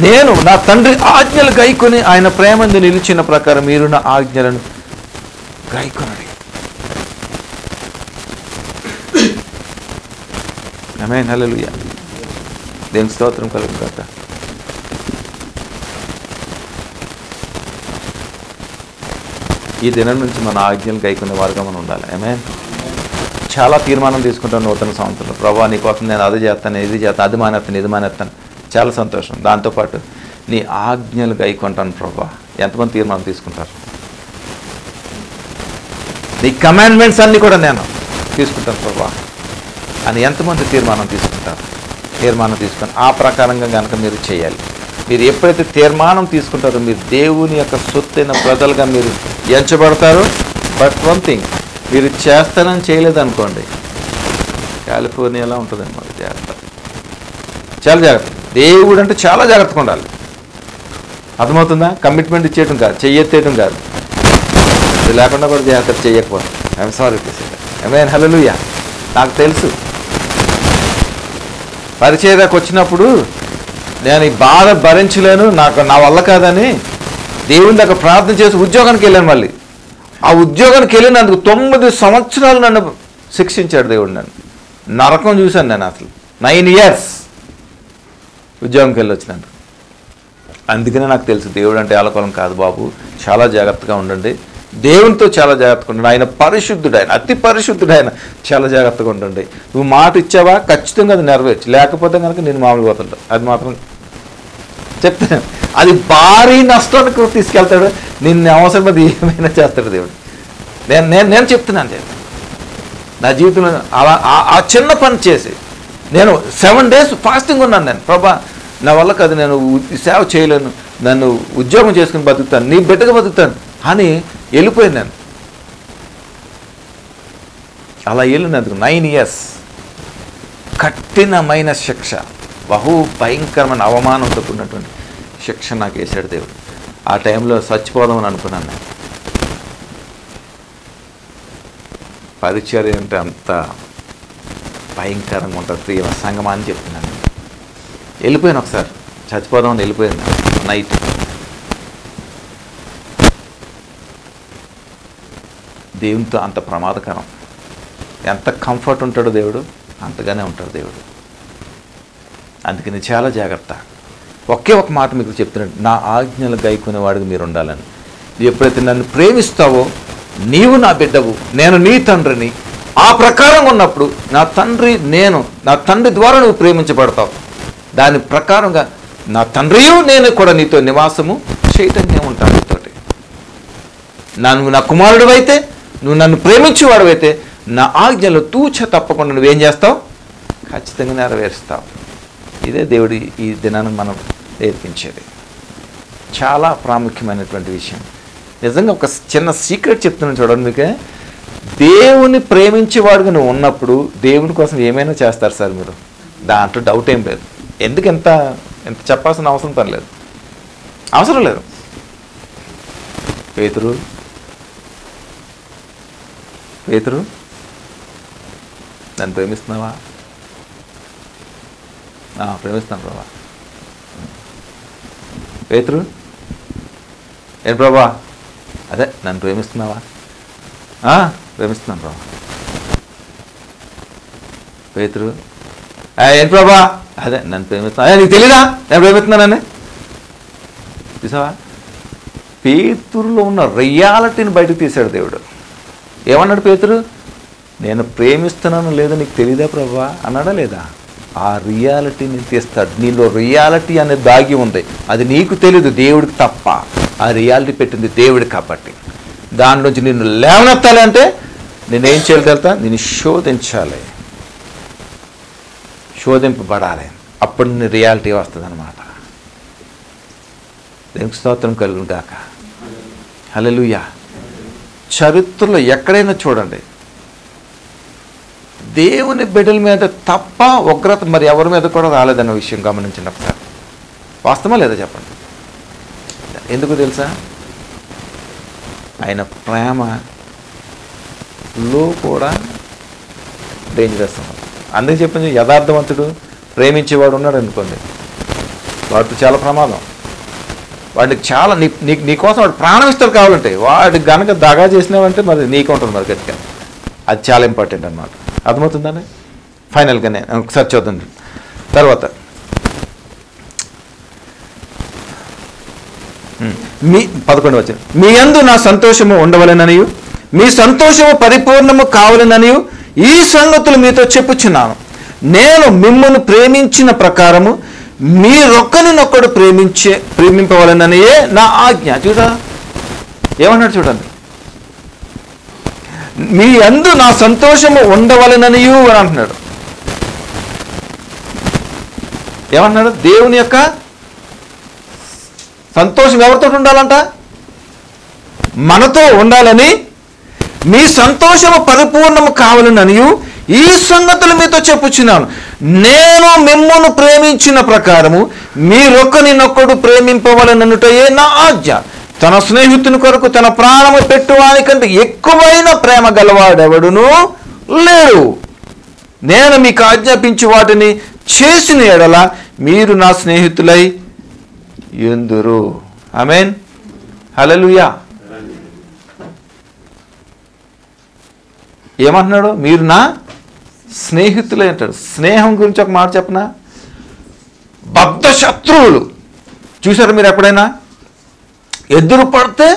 నేను నా తండ్రి ఆజ్ఞలు గైకొని ఆయన ప్రేమందు నిలిచిన ప్రకారం మీరు నా ఆజ్ఞలను గైకొనండి. ఆమేన్, హల్లెలూయా. దేవుని స్తోత్రం కలుగును గాక. ఈ దినం నుంచి మన ఆజ్ఞలు గైకునే వారుగా మనం ఉండాలి. ఆమేన్. చాలా తీర్మానం తీసుకుంటాను నూతన సంవత్సరంలో. ప్రభువా నీ కోసం నేను అది చేస్తాను, ఇది చేస్తాను, అది మానేస్తాను, ఇది మానేస్తాను. చాలా సంతోషం. దాంతోపాటు నీ ఆజ్ఞలు గైకుంటాను ప్రభువా. ఎంతమంది తీర్మానం తీసుకుంటారు? నీ కమాండ్మెంట్స్ అన్నీ కూడా నేను తీసుకుంటాను ప్రభువా అని ఎంతమంది తీర్మానం తీసుకుంటారు? తీర్మానం తీసుకొని ఆ ప్రకారంగా కనుక మీరు చేయాలి. మీరు ఎప్పుడైతే తీర్మానం తీసుకుంటారో మీరు దేవుని యొక్క సొత్తైన ప్రజలుగా మీరు ఎంచబడతారు. బట్ వన్ థింగ్, మీరు చేస్తానని చేయలేదనుకోండి, కాలిఫోర్నియాలో ఉంటుందండి మరి. జాగ్రత్త, చాలా జాగ్రత్త. దేవుడు అంటే చాలా జాగ్రత్తగా ఉండాలి. అర్థమవుతుందా? కమిట్మెంట్ ఇచ్చేయడం కాదు, చెయ్యెత్తేయడం కాదు. అది లేకుండా కూడా జాగ్రత్త చెయ్యకపోతే I'm sorry to say that. Amen, hallelujah. నాకు తెలుసు పరిచర్యకు వచ్చినప్పుడు నేను ఈ బాధ భరించలేను, నా వల్ల కాదని దేవుని దగ్గర ప్రార్థన చేసి ఉద్యోగానికి వెళ్ళాను. మళ్ళీ ఆ ఉద్యోగానికి వెళ్ళినందుకు 9 సంవత్సరాలు నన్ను శిక్షించాడు దేవుడు. నన్ను నరకం చూశాను. నేను అసలు 9 years ఉద్యోగంకి వెళ్ళి వచ్చినందుకు. అందుకనే నాకు తెలుసు దేవుడు అంటే ఆలకోలం కాదు బాబు. చాలా జాగ్రత్తగా ఉండండి. దేవునితో చాలా జాగ్రత్తగా ఉండండి. ఆయన పరిశుద్ధుడు, ఆయన అతి పరిశుద్ధుడు. ఆయన చాలా జాగ్రత్తగా ఉండండి. నువ్వు మాట ఇచ్చావా ఖచ్చితంగా అది నెరవేర్చు, లేకపోతే కనుక నేను మామూలుగా పోతాడు. అది మాత్రం చెప్తాను. అది భారీ నష్టానికి తీసుకెళ్తాడు. నిన్ను అవసరమైతే ఏమైనా చేస్తాడు దేవుడు. నేను చెప్తున్నాను. నేను నా జీవితంలో అలా ఆ చిన్న పని చేసి నేను 7 days ఫాస్టింగ్ ఉన్నాను. నేను ప్రభా నా వల్ల కాదు, నేను సేవ చేయలేను, నన్ను ఉద్యోగం చేసుకుని బతుకుతాను, నీ బిడ్డగా బతుకుతాను అని వెళ్ళిపోయాను నేను. అలా వెళ్ళినందుకు 9 years కఠినమైన శిక్ష, బహు భయంకరమైన అవమానంతో కూడినటువంటి శిక్ష నాకు వేశాడు దేవుడు. ఆ టైంలో చచ్చిపోదామని అనుకున్నాను నేను. పరిచర్య అంటే అంత భయంకరంగా ఉంటుంది ప్రియ సంగమా అని చెప్తున్నాను. వెళ్ళిపోయాను, ఒకసారి చచ్చిపోదామని వెళ్ళిపోయాను నైట్. దేవునితో అంత ప్రమాదకరం. ఎంత కంఫర్ట్ ఉంటాడో దేవుడు అంతగానే ఉంటాడు దేవుడు. అందుకని చాలా జాగ్రత్త. ఒకే ఒక మాట మీకు చెప్తున్నాడు, నా ఆజ్ఞలు గైకునేవాడికి మీరు ఉండాలని. ఎప్పుడైతే నన్ను ప్రేమిస్తావో నీవు నా బిడ్డవు, నేను నీ తండ్రిని. ఆ ప్రకారంగా ఉన్నప్పుడు నా తండ్రి ద్వారా నువ్వు ప్రేమించబడతావు. దాని ప్రకారంగా నా తండ్రియు నేను కూడా నీతో నివాసము చేయటంగా ఉంటాను నీతోటి. నువ్వు నా కుమారుడు అయితే, నువ్వు నన్ను ప్రేమించేవాడు అయితే నా ఆజ్ఞలు తూచ తప్పకుండా నువ్వేం చేస్తావు? ఖచ్చితంగా నెరవేరుస్తావు. ఇదే దేవుడి ఈ దినాన్ని మనం నేర్పించేది. చాలా ప్రాముఖ్యమైనటువంటి విషయం. నిజంగా ఒక చిన్న సీక్రెట్ చెప్తున్నాను చూడండి మీకే. దేవుని ప్రేమించేవాడుగా నువ్వు ఉన్నప్పుడు దేవుని కోసం ఏమైనా చేస్తారు సార్ మీరు. దాంట్లో డౌట్ ఏం లేదు. ఎందుకు ఎంత చెప్పాల్సిన అవసరం లేదు. పేతురు నన్ను ప్రేమిస్తున్నావా? ప్రేమిస్తున్నాను ప్రభా. పేతురు ఏం ప్రభా? అదే నన్ను ప్రేమిస్తున్నావా? ప్రేమిస్తున్నాను ప్రభా. పేతురు ఏం ప్రభా? అదే నన్ను ప్రేమిస్తున్నా. నీకు తెలీదా నేను ప్రేమిస్తున్నానని? చూసావా? పేతురులో ఉన్న రియాలిటీని బయటకు తీశాడు దేవుడు. ఏమన్నాడు పేతురు? నేను ప్రేమిస్తున్నాను లేదా నీకు తెలీదా ప్రభా అన్నాడా లేదా? ఆ రియాలిటీని తీస్తాడు. నీలో రియాలిటీ అనేది దాగి ఉంది, అది నీకు తెలీదు, దేవుడికి తప్ప. ఆ రియాలిటీ పెట్టింది దేవుడి కాబట్టి. దాని నుంచి నిన్ను లేవనెత్తాలి అంటే నేనేం చేయాలి తెలుసా? నేను శోధింపబడాలి. అప్పుడు నీ రియాలిటీ వస్తుంది అన్నమాట. దేవునికి స్తోత్రం కలుగును గాక. హల్లెలూయా. చరిత్రలో ఎక్కడైనా చూడండి, దేవుని బిడ్డల మీద తప్ప ఉగ్రత మరి ఎవరి మీద కూడా రాలేదన్న విషయం గమనించినప్పుడు వాస్తవమా లేదా చెప్పండి? ఎందుకు తెలుసా? ఆయన ప్రేమ లో కూడా డేంజరస్ అన్నమాట. అందుకే చెప్పింది, యథార్థవంతుడు ప్రేమించేవాడు ఉన్నాడు అనుకోండి, వాడితో చాలా ప్రమాదం. వాడికి చాలా నీకోసం వాడు ప్రాణం ఇస్తారు కావాలంటే, వాడికి కనుక దగా చేసినావంటే మరి నీకు ఉంటుంది మరి గట్టిగా. అది చాలా ఇంపార్టెంట్ అన్నమాట. అర్థమవుతుందండి. ఫైనల్గా నేను ఒకసారి చూద్దాం. తర్వాత మీ 11 వచనం, మీ యందు నా సంతోషము ఉండవలెననియు మీ సంతోషము పరిపూర్ణము కావాలననియు ఈ సంగతులు మీతో చెప్పుచున్నాను. నేను మిమ్మును ప్రేమించిన ప్రకారము మీరొక్కరినొక్కడు ప్రేమింపవలననియే నా ఆజ్ఞ. చూడా ఏమన్నాడు చూడండి, మీ యందు నా సంతోషము ఉండవలెననియు అని అంటున్నాడు. ఏమంటున్నాడు? దేవుని యొక్క సంతోషం ఎవరితో ఉండాలంట? మనతో ఉండాలని, మీ సంతోషము పరిపూర్ణము కావాలననియు ఈ సంగతులు మీతో చెప్పుచున్నాను. నేను మిమ్మును ప్రేమించిన ప్రకారము మీరొక్కరినొక్కడు ప్రేమింపవలననుటయే నా ఆజ్ఞ. తన స్నేహితుని కొరకు తన ప్రాణము పెట్టువానికంటే ఎక్కువైన ప్రేమ గలవాడెవడును లేడు. నేను మీకు ఆజ్ఞాపించి వాటిని చేసిన ఎడల మీరు నా స్నేహితులై యుందురు. ఆమేన్, హల్లెలూయా. ఏమంటున్నాడు? మీరు నా స్నేహితులే అంటాడు. స్నేహం గురించి ఒక మాట చెప్పనా? బద్ధ శత్రువులు చూసారు మీరు ఎప్పుడైనా? ఎదురు పడితే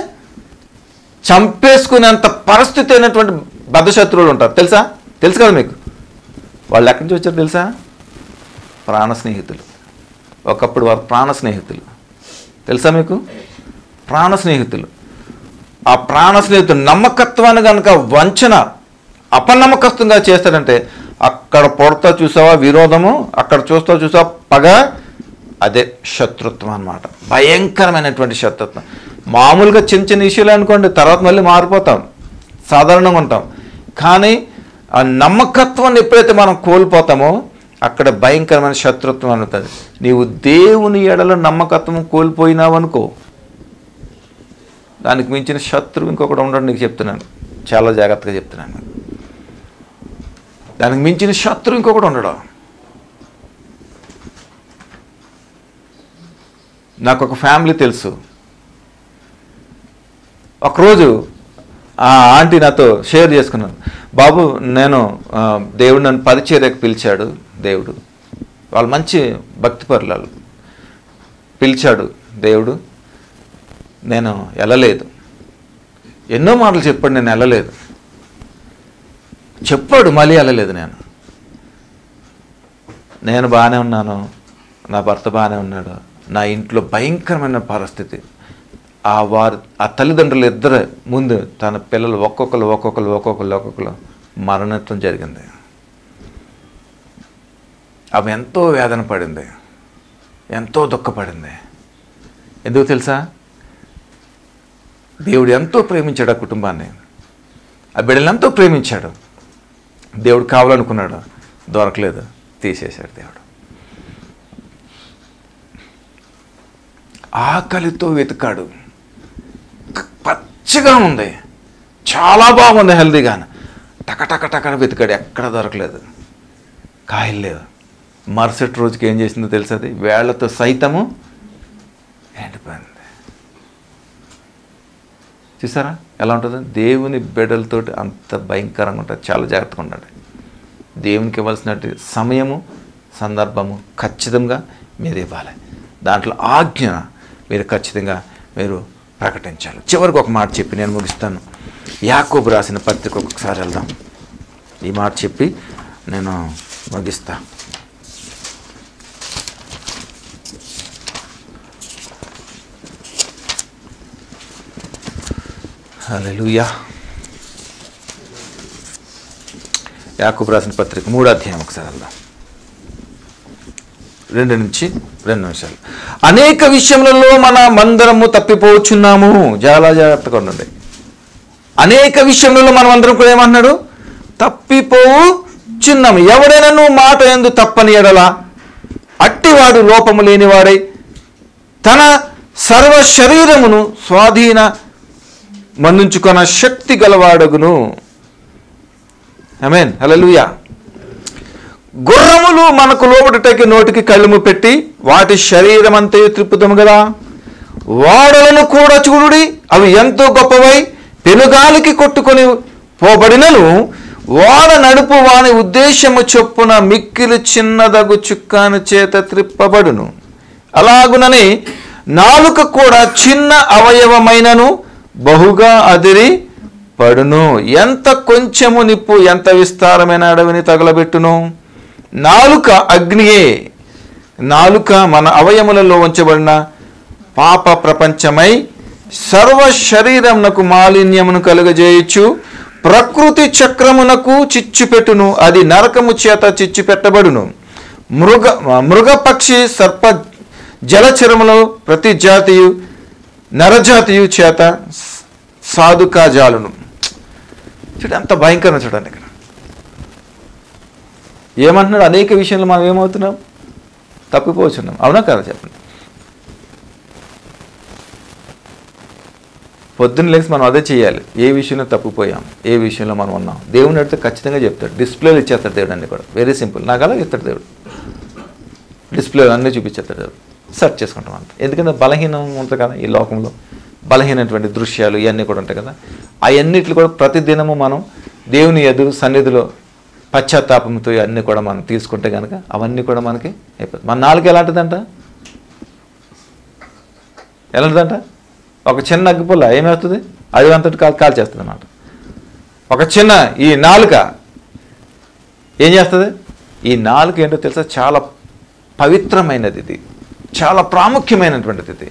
చంపేసుకునేంత పరిస్థితి అయినటువంటి బద్ధ శత్రువులు ఉంటారు. తెలుసు కదా మీకు? వాళ్ళు ఎక్కడి నుంచి వచ్చారు తెలుసా? ప్రాణ స్నేహితులు. ఒకప్పుడు వారు ప్రాణ స్నేహితులు. తెలుసా మీకు? ప్రాణ స్నేహితులు. ఆ ప్రాణ స్నేహితులు నమ్మకత్వాన్ని కనుక వంచన అపనమ్మకత్వంగా చేస్తాడంటే, అక్కడ పొడతా చూసావా విరోధము, అక్కడ చూసావా పగ, అదే శత్రుత్వం అన్నమాట. భయంకరమైనటువంటి శత్రుత్వం. మామూలుగా చిన్న చిన్న ఇష్యూలు అనుకోండి, తర్వాత మళ్ళీ మారిపోతాం, సాధారణంగా ఉంటాం. కానీ ఆ నమ్మకత్వాన్ని ఎప్పుడైతే మనం కోల్పోతామో అక్కడ భయంకరమైన శత్రుత్వం అనుతుంది. నీవు దేవుని ఎడల నమ్మకత్వం కోల్పోయినావు అనుకో, దానికి మించిన శత్రువు ఇంకొకటి ఉండడు. నీకు చెప్తున్నాను, చాలా జాగ్రత్తగా చెప్తున్నాను. దానికి మించిన శత్రువు ఇంకొకటి ఉండడు. నాకు ఒక ఫ్యామిలీ తెలుసు. ఒకరోజు ఆ ఆంటీ నాతో షేర్ చేసుకున్నాను. బాబు, నేను దేవుడు నన్ను పరిచర్యకు పిలిచాడు. దేవుడు, వాళ్ళు మంచి భక్తిపరులు, పిలిచాడు దేవుడు. నేను వెళ్ళలేదు. ఎన్నో మాటలు చెప్పాడు, నేను వెళ్ళలేదు. చెప్పాడు, మళ్ళీ వెళ్ళలేదు. నేను బాగానే ఉన్నాను, నా భర్త బాగానే ఉన్నాడు. నా ఇంట్లో భయంకరమైన పరిస్థితి. ఆ తల్లిదండ్రులు ఇద్దరు ముందు తన పిల్లలు ఒక్కొక్కరు మరణించడం జరిగింది. ఆమె ఎంతో వేదన పడింది, ఎంతో దుఃఖపడింది. ఎందుకు తెలుసా? దేవుడు ఎంతో ప్రేమించాడు ఆ కుటుంబాన్ని, ఆ బిడ్డలు ఎంతో ప్రేమించాడు. దేవుడు కావాలనుకున్నాడు, దొరకలేదు, తీసేశాడు దేవుడు. ఆకలితో వెతికాడు, పచ్చిగా ఉంది, చాలా బాగుంది, హెల్దీగాను. టక వెతికాడు, ఎక్కడ దొరకలేదు, కాయలు లేదు. మరుసటి రోజుకి ఏం చేసిందో తెలుసు? అది వేళ్లతో సైతము ఎండిపోయింది. చూసారా ఎలా ఉంటుందో? దేవుని బిడ్డలతోటి అంత భయంకరంగా ఉంటుంది. చాలా జాగ్రత్తగా ఉండండి. దేవునికి ఇవ్వాల్సిన సమయము, సందర్భము ఖచ్చితంగా మీరు ఇవ్వాలి. దాంట్లో ఆజ్ఞ మీరు ఖచ్చితంగా మీరు ప్రకటించాలి. చివరికి ఒక మాట చెప్పి నేను ముగిస్తాను. యాకోబు రాసిన పత్రిక ఒకసారి వెళ్దాం. ఈ మాట చెప్పి నేను ముగిస్తా. హల్లెలూయా. యాకోబు రాసిన పత్రిక 3వ అధ్యాయం ఒకసారి వెళ్దాం. 2 నుంచి 2 నిమిషాలు. అనేక విషయములలో మనమందరము తప్పిపోవచ్చున్నాము. చాలా జాగ్రత్తగా ఉండండి. అనేక విషయములలో మనం అందరం కూడా ఏమంటున్నాడు? తప్పిపోవచ్చున్నాము. ఎవడైనా నువ్వు మాట యందు తప్పని ఎడల అట్టివాడు లోపము లేనివాడై తన సర్వ శరీరమును స్వాధీన మన్నుంచుకొన శక్తి గలవాడగును. ఆమేన్, హల్లెలూయా. గుర్రములు మనకు లోబడుటకి నోటికి కళ్ళుము పెట్టి వాటి శరీరం అంతే త్రిప్పుతాము కదా. వాడలను కూడా చూడుడి, అవి ఎంతో గొప్పవై పెనుగాలికి కొట్టుకొని పోబడినను వాడ నడుపు వాని ఉద్దేశము చొప్పున మిక్కిలి చిన్నదగు చుక్కాను చేత త్రిప్పబడును. అలాగునని నాలుక కూడా చిన్న అవయవమైనను బహుగా అదిరి పడును. ఎంత కొంచెము నిప్పు ఎంత విస్తారమైన అడవిని తగలబెట్టును. నాలుక అగ్నియే. నాలుక మన అవయములలో ఉంచబడిన పాప ప్రపంచమై సర్వ శరీరమునకు మాలిన్యమును కలుగజేయచ్చు. ప్రకృతి చక్రమునకు చిచ్చు పెట్టును, అది నరకము చేత చిచ్చు పెట్టబడును. మృగపక్షి సర్ప జలచరములో ప్రతి జాతియు నరజాతియు చేత సాధుకాజాలును. చూడండి ఎంత భయంకరం, చూడండి ఇక్కడ ఏమంటున్నాడు. అనేక విషయంలో మనం ఏమవుతున్నాం, తప్పిపోతున్నాం. అవునా కదా చెప్పండి. పొద్దున్న లేచి మనం అదే చేయాలి. ఏ విషయంలో తప్పిపోయాం, ఏ విషయంలో మనం ఉన్నాం, దేవుని అడిగితే ఖచ్చితంగా చెప్తాడు. డిస్ప్లేలు ఇచ్చేస్తాడు దేవుడు అన్నీ కూడా. Very simple. నాకు అలా ఇస్తాడు దేవుడు. డిస్ప్లేలు అన్నీ చూపించేస్తాడు దేవుడు. సెర్చ్ చేసుకుంటాం అంత. ఎందుకంటే బలహీనం ఉంటుంది కదా ఈ లోకంలో, బలహీనటువంటి దృశ్యాలు ఇవన్నీ కూడా ఉంటాయి కదా. అవన్నిట్లు కూడా ప్రతిదినము మనం దేవుని ఎదురు సన్నిధిలో పశ్చాత్తాపంతో అన్నీ కూడా మనం తీసుకుంటే కనుక అవన్నీ కూడా మనకి అయిపోతుంది. మన నాలుగు ఎలాంటిదంట, ఎలాంటిదంట, ఒక చిన్న అగ్గిపుల్ల ఏమవుతుంది, అది అంతటి కాల్ చేస్తుంది అన్నమాట. ఒక చిన్న ఈ నాలుక ఏం చేస్తుంది, ఈ నాలుక ఏంటో తెలుసా, చాలా పవిత్రమైనది, ఇది చాలా ప్రాముఖ్యమైనటువంటిది. ఇది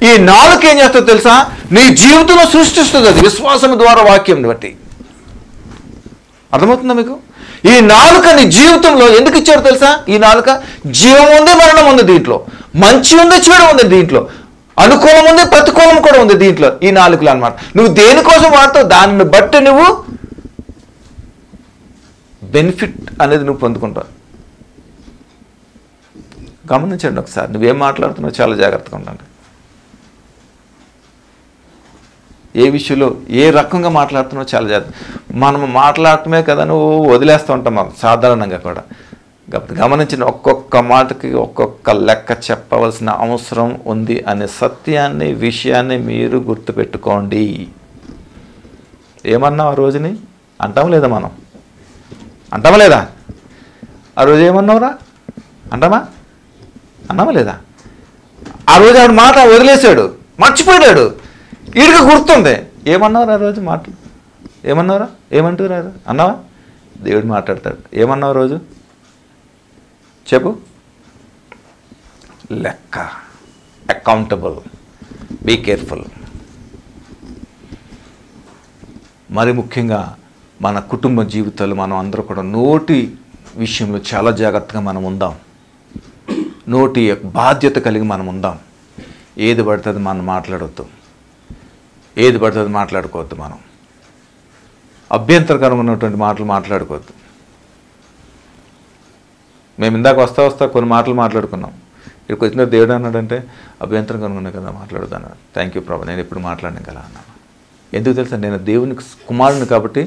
ఈ నాలుక ఏం చేస్తుందో తెలుసా, నీ జీవితంలో సృష్టిస్తుంది. అది విశ్వాసం ద్వారా వాక్యం బట్టి. అర్థమవుతుందా మీకు? ఈ నాలుక నీ జీవితంలో ఎందుకు ఇచ్చారు తెలుసా? ఈ నాలుక జీవం ఉంది, మరణం ఉంది దీంట్లో, మంచి ఉంది, చెడు ఉంది దీంట్లో, అనుకూలం ఉంది, ప్రతికూలం కూడా ఉంది దీంట్లో, ఈ నాలుకలు అన్నమాట. నువ్వు దేనికోసం వాడతావు దాన్ని బట్టి నువ్వు బెనిఫిట్ అనేది నువ్వు పొందుకుంటావు. గమనించండి ఒకసారి, నువ్వేం మాట్లాడుతున్నావు చాలా జాగ్రత్తగా ఉండండి. ఏ విషయంలో ఏ రకంగా మాట్లాడుతున్నావు చాలా జాగ్రత్త. మనం మాట్లాడటమే కదా నువ్వు వదిలేస్తూ ఉంటాం మనం సాధారణంగా కూడా. గమనించిన ఒక్కొక్క మాటకి ఒక్కొక్క లెక్క చెప్పవలసిన అవసరం ఉంది అనే సత్యాన్ని, విషయాన్ని మీరు గుర్తుపెట్టుకోండి. ఏమన్నావు ఆ రోజుని అంటాం లేదా, మనం అంటామా లేదా? ఆ రోజు ఏమన్నావురా అంటామా, అన్నామా లేదా? ఆ రోజు ఆవిడ మాట వదిలేశాడు, మర్చిపోయాడు, వీడికి గుర్తుంది. ఏమన్నావురా ఆ రోజు మాట, ఏమన్నావురా, ఏమంటారా అన్నావా? దేవుడు మాట్లాడతాడు. ఏమన్నావు రోజు చెప్పు, లెక్క, అకౌంటబుల్, బీ కేర్ఫుల్. మరి ముఖ్యంగా మన కుటుంబ జీవితాలు మనం అందరూ కూడా నోటి విషయంలో చాలా జాగ్రత్తగా మనం ఉందాం. నోటి బాధ్యత కలిగి మనం ఉందాం. ఏది పడుతుంది మనం మాట్లాడవద్దు, ఏది పడుతుంది మాట్లాడుకోవద్దు. మనం అభ్యంతరకరంగా ఉన్నటువంటి మాటలు మాట్లాడుకోవద్దు. మేము ఇందాక వస్తా కొన్ని మాటలు మాట్లాడుకున్నాం. ఇక్కడికి వచ్చిన దేవుడు అన్నాడంటే అభ్యంతరంగా ఉన్నాయి కదా మాట్లాడదు అన్నాడు. థ్యాంక్ యూ ప్రభు, నేను ఎప్పుడు మాట్లాడిన కదా అన్నాను. ఎందుకు తెలుసా, నేను దేవుని కుమారుని కాబట్టి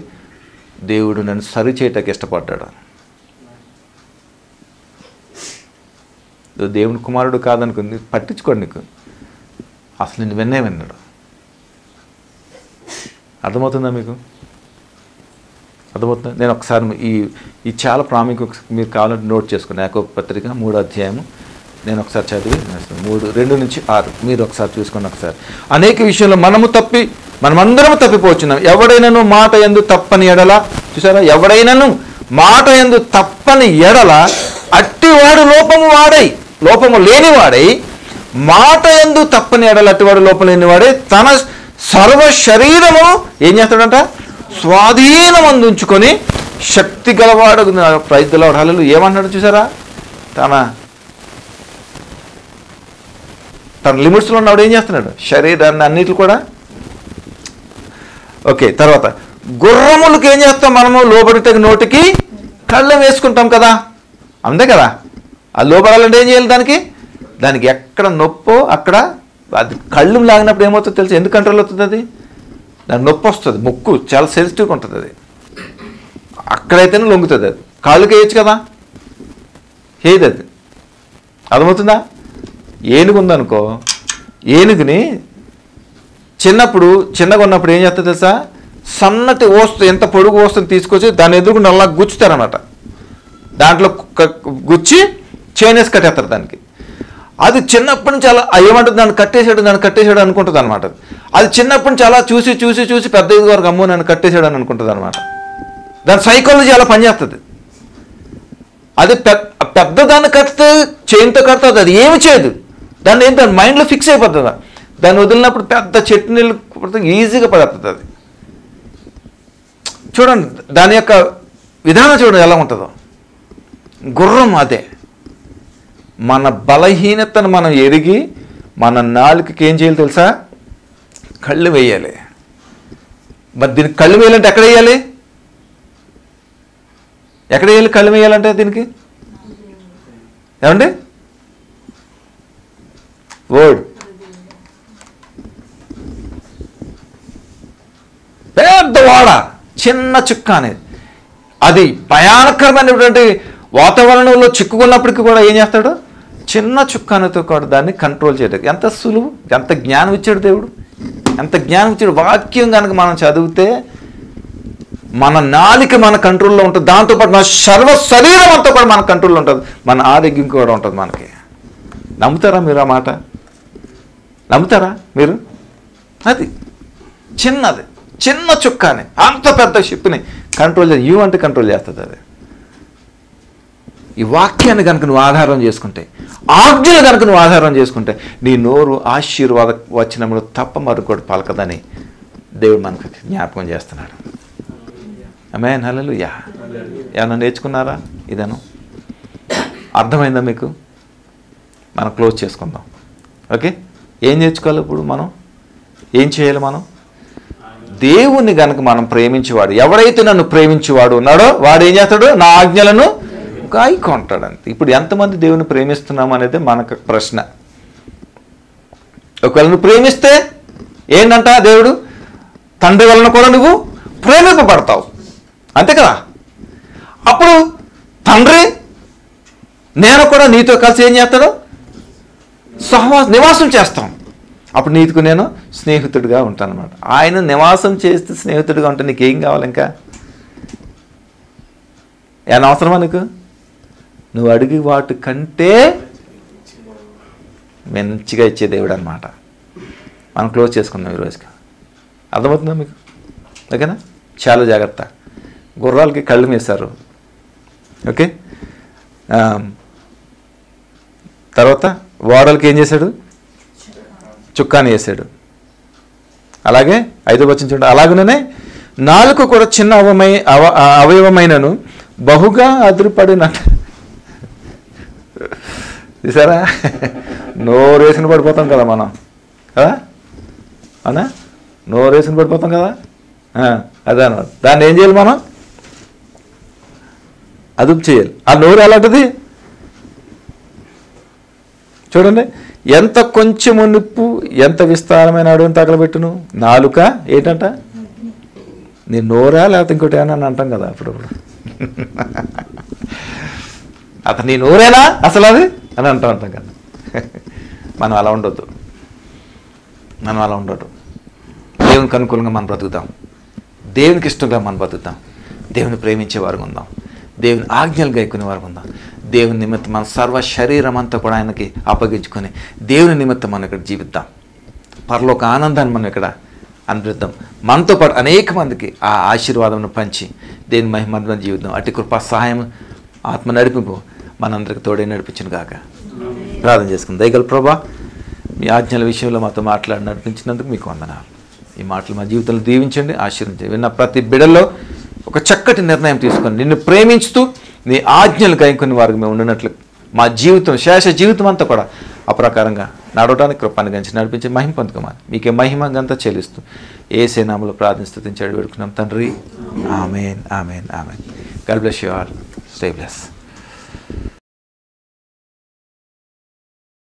దేవుడు నన్ను సరి చేయటానికి ఇష్టపడ్డాడు. దేవుని కుమారుడు కాదనుకుంది పట్టించుకోండి, నీకు అసలు నేను విన్నాడు. అర్థమవుతుందా మీకు? అర్థమవుతుందా? నేను ఒకసారి ఈ చాలా ప్రాముఖ్యం, మీరు కావాలంటే నోట్ చేసుకుని యాకోబు పత్రిక 3వ అధ్యాయము నేను ఒకసారి చదివి 2-6 మీరు ఒకసారి చూసుకుని ఒకసారి. అనేక విషయంలో మనమందరము తప్పిపోతున్నాం. ఎవడైనాను మాట యందు తప్పని ఎడల, చూసారా, ఎవడైనాను మాట యందు తప్పని ఎడల అట్టివాడు లోపము లేనివాడై, మాట యందు తప్పని ఎడల అట్టివాడు లోపం లేనివాడై తన సర్వ శరీరము ఏం చేస్తాడంట, స్వాధీనమందు ఉంచుకొని శక్తి గలవాడు. ప్రైజ్లో హల్లెలూయా ఏమంటాడు చూసారా, తన లిమిట్స్లో ఉన్నవాడు ఏం చేస్తున్నాడు, శరీరాన్ని అన్నిట్లు కూడా. ఓకే, తర్వాత గుర్రములకు ఏం చేస్తాం మనము, లోబడితే నోటికి కళ్ళెం వేసుకుంటాం కదా, అంతే కదా. అది లోపడాలంటే ఏం చేయాలి, దానికి ఎక్కడ నొప్పో అక్కడ అది కళ్ళు లాగినప్పుడు ఏమవుతుందో తెలుసు, ఎందుకు కంట్రోల్ అవుతుంది, అది దానికి నొప్పి వస్తుంది. ముక్కు చాలా సెన్సిటివ్గా ఉంటుంది, అది అక్కడైతేనే లొంగుతుంది. అది కాళ్ళకి వేయచ్చు కదా, ఏది అది అర్థమవుతుందా? ఏనుగు ఉందనుకో, ఏనుగుని చిన్నగా ఉన్నప్పుడు ఏం చేస్తుంది తెలుసా, సన్నటి వస్తువు ఎంత పొడుగు వస్తువుని తీసుకొచ్చి దాన్ని ఎదురుకుండా అలా గుచ్చుతారనమాట. దాంట్లో గుచ్చి చైనీస్ కట్టేస్తారు దానికి. అది చిన్నప్పటి నుంచి అలా ఏమంటుంది, దాన్ని కట్టేశాడు అనుకుంటుంది అనమాట. అది చిన్నప్పటి నుంచి అలా చూసి పెద్ద ఇది వరకు అమ్మో నన్ను కట్టేశాడు అని అనుకుంటుంది అనమాట. దాని సైకాలజీ అలా పనిచేస్తుంది. అది పెద్ద దాన్ని కడితే చైన్తో కడుతుంది, అది ఏమి చేయదు. దాని మైండ్లో ఫిక్స్ అయిపోతుంది. దాన్ని వదిలినప్పుడు పెద్ద చెట్టు నీళ్ళు ఈజీగా పడుతుంది. అది చూడండి, దాని యొక్క విధానం చూడండి ఎలా ఉంటుందో. గుర్రం అదే. మన బలహీనతను మనం ఎరిగి మన నాలుకకి ఏం చేయాలి తెలుసా, కళ్ళు వేయాలి. మరి దీనికి కళ్ళు వేయాలంటే ఎక్కడ వేయాలి, కళ్ళు వేయాలంటే దీనికి ఏమండి వర్డ్ పెద్దవాడ చిన్న చుక్క అనేది. అది భయానకరమైనటువంటి వాతావరణంలో చిక్కుకున్నప్పటికీ కూడా ఏం చేస్తాడు, చిన్న చుక్కనతో కూడా దాన్ని కంట్రోల్ చేయడానికి ఎంత సులువు, ఎంత జ్ఞానం ఇచ్చాడు దేవుడు, ఎంత జ్ఞానం ఇచ్చాడు. వాక్యం కనుక మనం చదివితే మన నాలిక మన కంట్రోల్లో ఉంటుంది, దాంతోపాటు మన సర్వ శరీరం అంతా కూడా మన కంట్రోల్లో ఉంటుంది, మన ఆరోగ్యం కూడా ఉంటుంది మనకి. నమ్ముతారా మీరు ఆ మాట? నమ్ముతారా మీరు? అది చిన్నది, చిన్న చుక్కాని అంత పెద్ద షిప్ని కంట్రోల్ చేసి అంటే కంట్రోల్ చేస్తుంది. అది ఈ వాక్యాన్ని కనుక నువ్వు ఆధారం చేసుకుంటే, ఆజ్ఞలు కనుక నువ్వు ఆధారం చేసుకుంటే, నీ నోరు ఆశీర్వాద వచనములు తప్ప మరొకటి పలకదని దేవుడు మనకు జ్ఞాపకం చేస్తున్నాడు. ఆమేన్, హల్లెలూయా. ఏమన్నా నేర్చుకున్నారా? ఇదను అర్థమైందా మీకు? మనం క్లోజ్ చేసుకుందాం. ఓకే, ఏం నేర్చుకోవాలి ఇప్పుడు? మనం ఏం చేయాలి? మనం దేవుణ్ణి కనుక మనం ప్రేమించేవాడు, ఎవరైతే నన్ను ప్రేమించేవాడు ఉన్నాడో వాడు ఏం చేస్తాడు, నా ఆజ్ఞలను గాయకొంటాడంతే. ఇప్పుడు ఎంతమంది దేవుని ప్రేమిస్తున్నాం అనేది మనకు ప్రశ్న. ఒకవేళ నువ్వు ప్రేమిస్తే ఏంటంట, దేవుడు తండ్రి వలన కూడా నువ్వు ప్రేమింపబడతావు, అంతే కదా. అప్పుడు తండ్రి నేను కూడా నీతో కలిసి ఏం చేస్తాడు, నివాసం చేస్తాం. అప్పుడు నీకు నేను స్నేహితుడిగా ఉంటాను అనమాట. ఆయన నివాసం చేస్తే స్నేహితుడిగా ఉంటే నీకేం కావాలి? ఇంకా ఏమైనా అవసరమా నీకు? నువ్వు అడిగి వాటి కంటే మంచిగా ఇచ్చే దేవుడు అనమాట. మనం క్లోజ్ చేసుకుందాం ఈరోజుకి. అర్థమవుతుందా మీకు? ఓకేనా? చాలా జాగ్రత్త. గుర్రాలకి కళ్ళు వేశారు, ఓకే. తర్వాత ఓడలకి ఏం చేశాడు, చుక్కాని వేసాడు. అలాగే 5వ వచనం చూడండి, అలాగనే నాలుక కూడా చిన్న అవయవమైనను బహుగా అదిరిపడినట్టు. చూసారా, నోరేసుకుని పడిపోతాం కదా మనం, కదా అవునా? నోరేసుకుని పడిపోతాం కదా. అదే అన్నమాట. దాన్ని ఏం చేయాలి మనం? అదుపు చేయాలి. ఆ నోరు ఎలాంటిది చూడండి, ఎంత కొంచెము నిప్పు ఎంత విస్తారమైన అడవిని తగలబెట్టును. నాలుక ఏంటంట, నీ నోరా లేకపోతే ఇంకోటి ఏమన్నా అంటాం కదా అప్పుడప్పుడు. అతను నీ నోరేనా అసలు అది అని అంటాం కదా. మనం అలా ఉండొద్దు, దేవునికి అనుకూలంగా మనం బ్రతుకుతాం, దేవునికి ఇష్టంగా మనం బ్రతుకుతాం, దేవుని ప్రేమించే వారు ఉందాం, దేవుని ఆజ్ఞలు గైకునే వారు ఉందాం. దేవుని నిమిత్తం మన సర్వ శరీరం అంతా కూడా ఆయనకి అప్పగించుకొని దేవుని నిమిత్తం మనం ఇక్కడ జీవిద్దాం. పరలోక ఆనందాన్ని మనం ఇక్కడ అనుభవిద్దాం. మనతో పాటు అనేక మందికి ఆ ఆశీర్వాదం పంచి దేవుని మహిమ జీవిద్దాం. అట్టి కృపా సహాయం, ఆత్మ నడిపింపు మనందరికి తోడే నడిపించును గాక. ప్రార్థన చేసుకుందాం. దయగల ప్రభా, మీ ఆజ్ఞల విషయంలో మాతో మాట్లాడి నడిపించినందుకు మీకు వందనాలు. ఈ మాటలు మా జీవితంలో దీవించండి, ఆశీర్వదించండి. విన్న ప్రతి బిడ్డలో ఒక చక్కటి నిర్ణయం తీసుకొని నిన్ను ప్రేమించుతూ నీ ఆజ్ఞలు కైకొని వారికి మేము ఉండినట్లు మా జీవితం, శేష జీవితం అంతా కూడా ఆ ప్రకారంగా నడవడానికి కృపను గంచి నడిపించి మహిమ పొందుకోమని మీకే మహిమ గంతా చెల్లిస్తూ యేసు నామములో ప్రార్థన స్తుతించి వేడుకున్నాం తండ్రి. Amen, amen, amen. God bless you all. Stay bless.